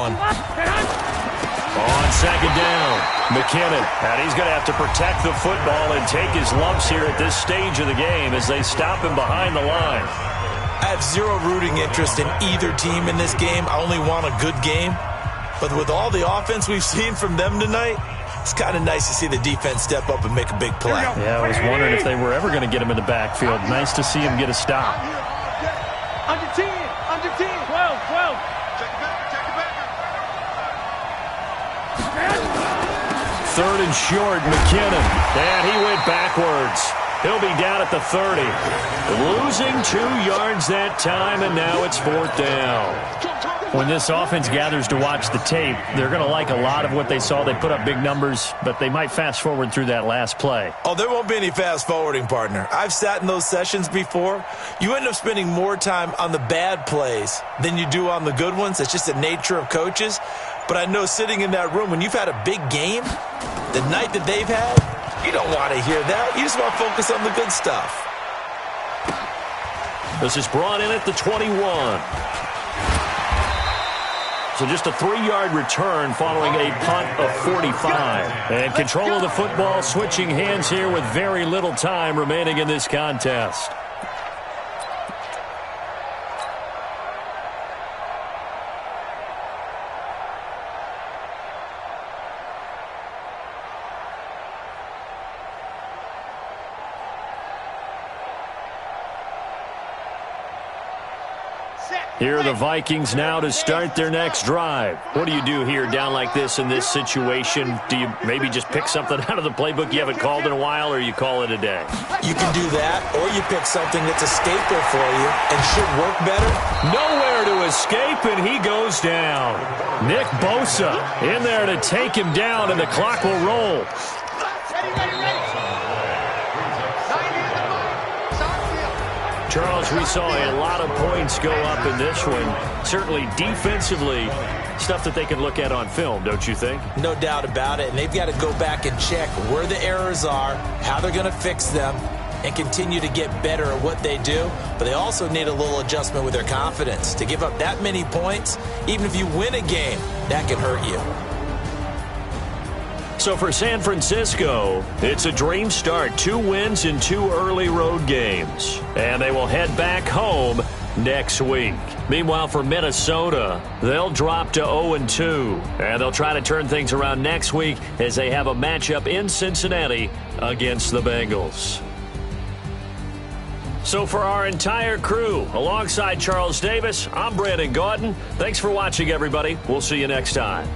On 2nd down, McKinnon. And he's going to have to protect the football and take his lumps here at this stage of the game as they stop him behind the line. I have zero rooting interest in either team in this game. I only want a good game. But with all the offense we've seen from them tonight, it's kind of nice to see the defense step up and make a big play. Yeah, I was wondering if they were ever going to get him in the backfield. Nice to see him get a stop. Under 10, 12. 3rd and short, McKinnon. And he went backwards. He'll be down at the 30. Losing 2 yards that time, and now it's 4th down. When this offense gathers to watch the tape, they're going to like a lot of what they saw. They put up big numbers, but they might fast forward through that last play. Oh, there won't be any fast forwarding, partner. I've sat in those sessions before. You end up spending more time on the bad plays than you do on the good ones. It's just the nature of coaches. But I know sitting in that room, when you've had a big game, the night that they've had, you don't want to hear that. You just want to focus on the good stuff. This is brought in at the 21. So just a 3-yard return following a punt of 45. And control of the football switching hands here with very little time remaining in this contest. Set. Here are the Vikings now to start their next drive. What do you do here down like this in this situation? Do you maybe just pick something out of the playbook you haven't called in a while, or you call it a day? You can do that, or you pick something that's a staple for you and should work better. Nowhere to escape, and he goes down. Nick Bosa in there to take him down, and the clock will roll. Charles, we saw a lot of points go up in this one. Certainly defensively, stuff that they can look at on film, don't you think? No doubt about it, and they've got to go back and check where the errors are, how they're going to fix them, and continue to get better at what they do. But they also need a little adjustment with their confidence. To give up that many points, even if you win a game, that can hurt you. So for San Francisco, it's a dream start. 2 wins in 2 early road games. And they will head back home next week. Meanwhile, for Minnesota, they'll drop to 0-2. And they'll try to turn things around next week as they have a matchup in Cincinnati against the Bengals. So for our entire crew, alongside Charles Davis, I'm Brandon Gaudin. Thanks for watching, everybody. We'll see you next time.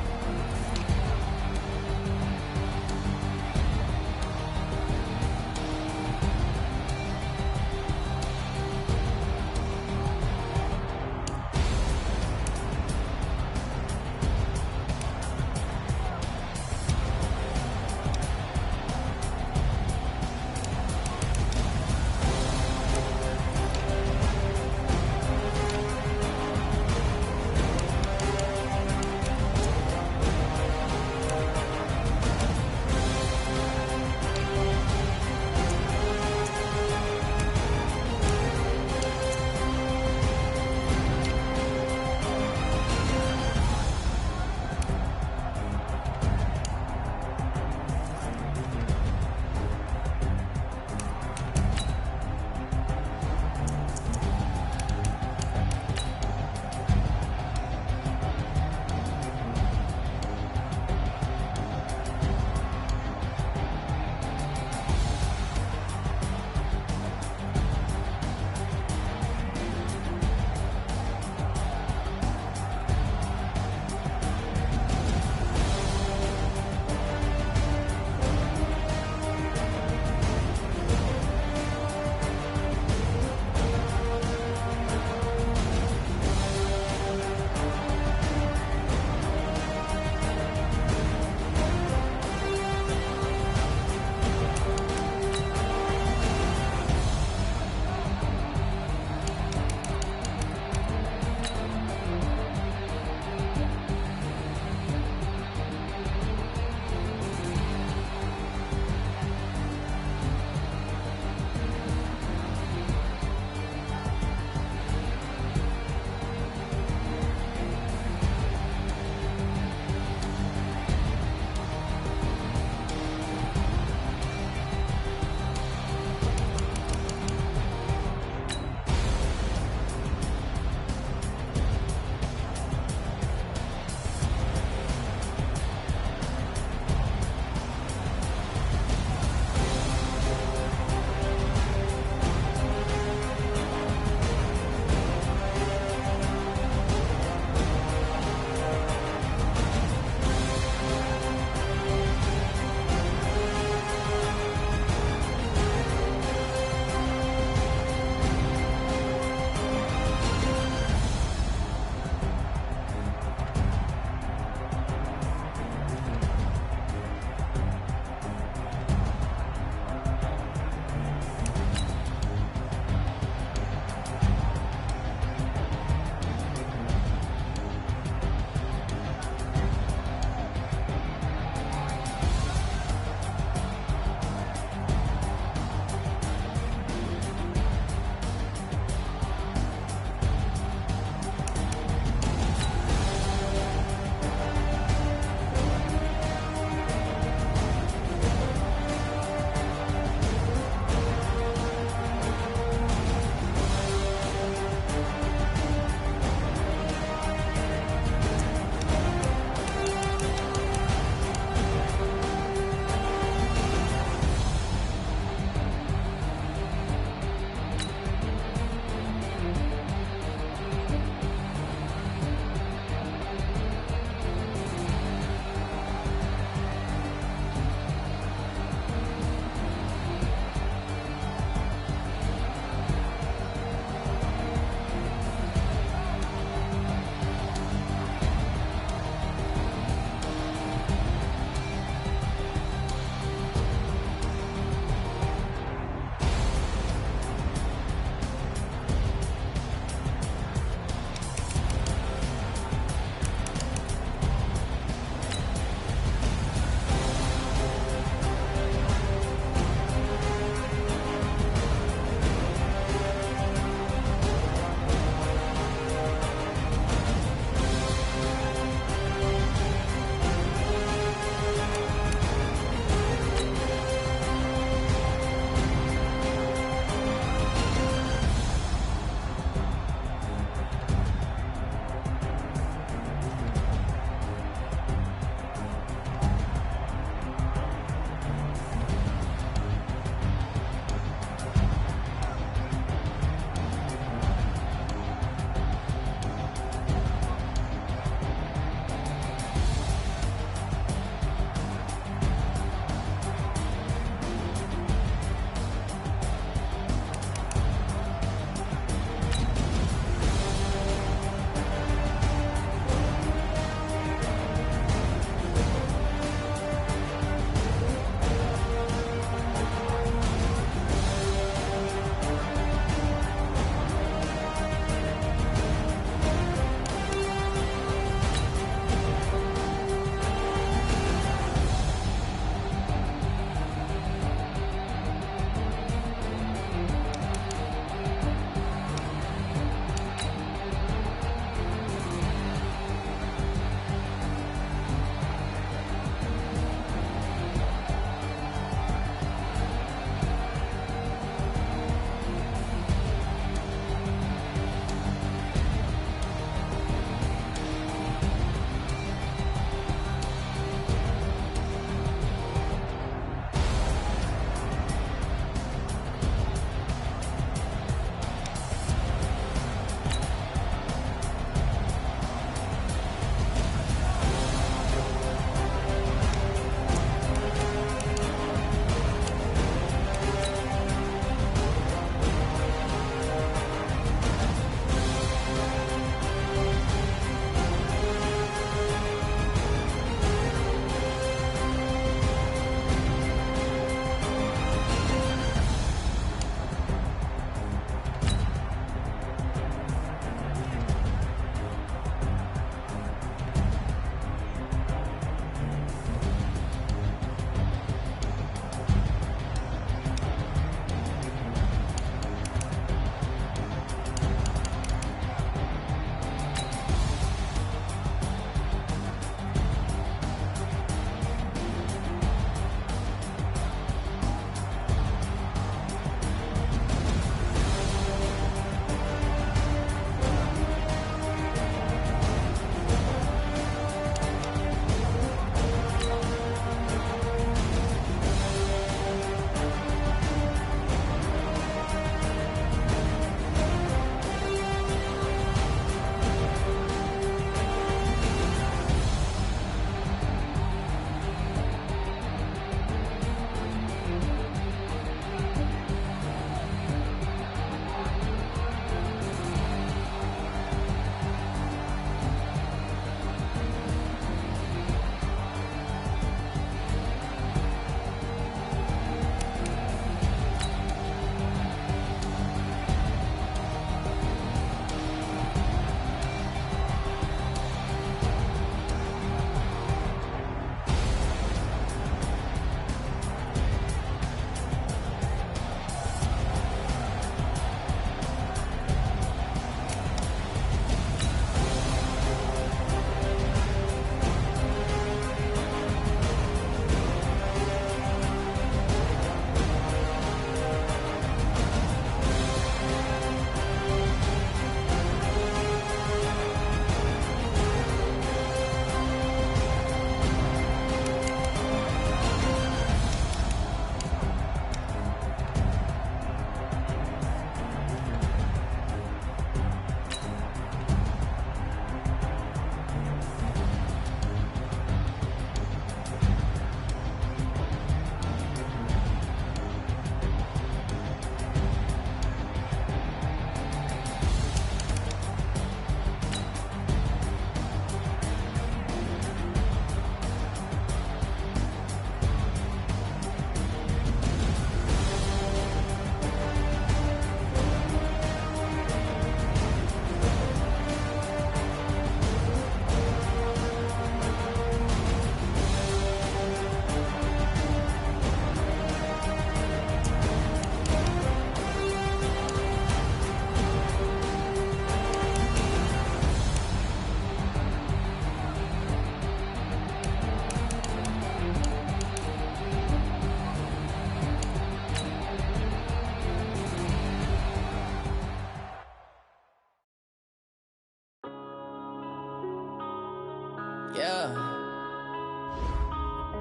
Yeah.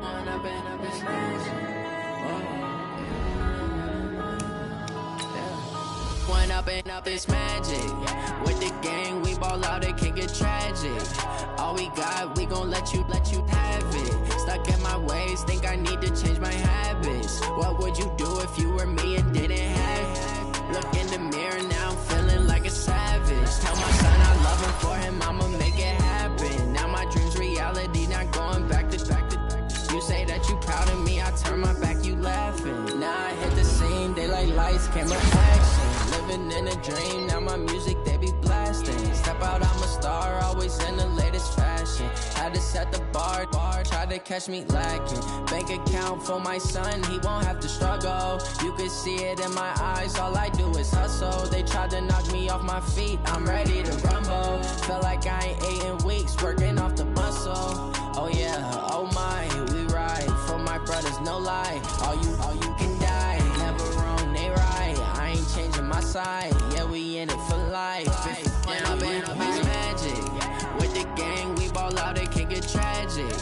When I've been up this magic. When up this magic. With the gang, we ball out, it can get tragic. All we got, we gon' let you have it. Stuck in my ways, think I need to change my habits. What would you do if you were me and didn't have it? Look in the mirror, now I'm feeling like a savage. Tell my son I love him, for him I'ma make it happen. Now my dream's reality, not going back to. You say that you proud of me, I turn my back, you laughing. Now I hit the scene, daylight lights, camera action. Living in a dream, now my music, they be blasting. Step out, I'm a star, always in the latest fashion. Had to set the bar, try to catch me lacking. Bank account for my son, he won't have to struggle. You can see it in my eyes, all I do is hustle. They tried to knock me off my feet, I'm ready to rumble. Feel like I ain't ate in weeks, working off the muscle. Oh yeah, oh my, we ride for my brothers, no lie. All you can die, never wrong, they right. I ain't changing my side, yeah, we in it for life. When I've been up this magic. With the gang, we ball out, it can get tragic.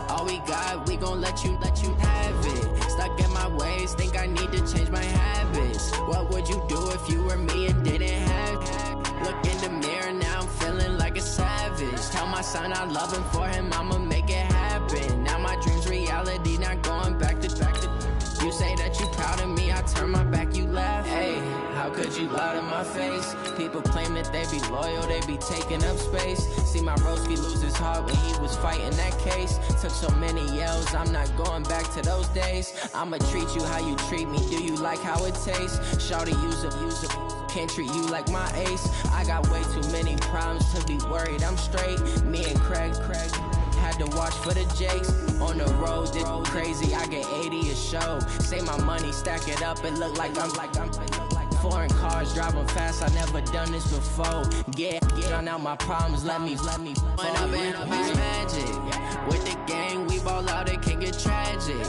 All we got, we gon' let you have it. Stuck in my ways, think I need to change my habits. What would you do if you were me and didn't have it? Look in the mirror, now I'm feeling like a savage. Tell my son I love him, for him I'ma make it happen. Now my dream's reality, not going back to. You say that you proud of me, I turn my back, you laugh. Hey, how could you lie to my face? People claim that they be loyal, they be taking up space. See my Roski lose his heart when he was fighting that case. Took so many yells, I'm not going back to those days. I'ma treat you how you treat me, do you like how it tastes? Shawty, use a can't treat you like my ace. I got way too many problems to be worried, I'm straight. Me and Craig had to watch for the Jakes. On the road, did crazy, I get 80 a show. Say my money, stack it up, it look like I'm foreign cars, driving fast, I never done this before. Get on out my problems, let me When I've been up this magic. With the gang, we ball out, it can get tragic.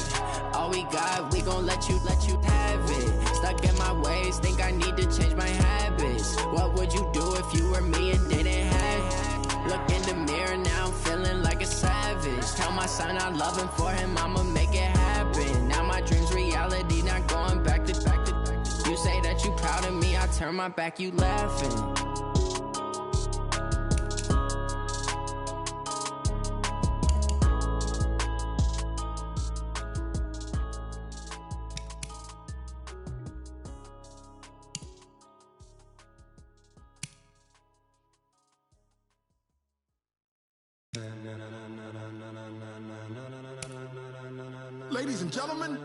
All we got, we gon' let you have it. Stuck in my ways, think I need to change my habits. What would you do if you were me and didn't have it? Look in the mirror, now I'm feeling like a savage. Tell my son I love him, for him I'ma make it happen. Now my dream's reality, not going back to. You say that you proud of me, I turn my back, you laughing. Ladies and gentlemen,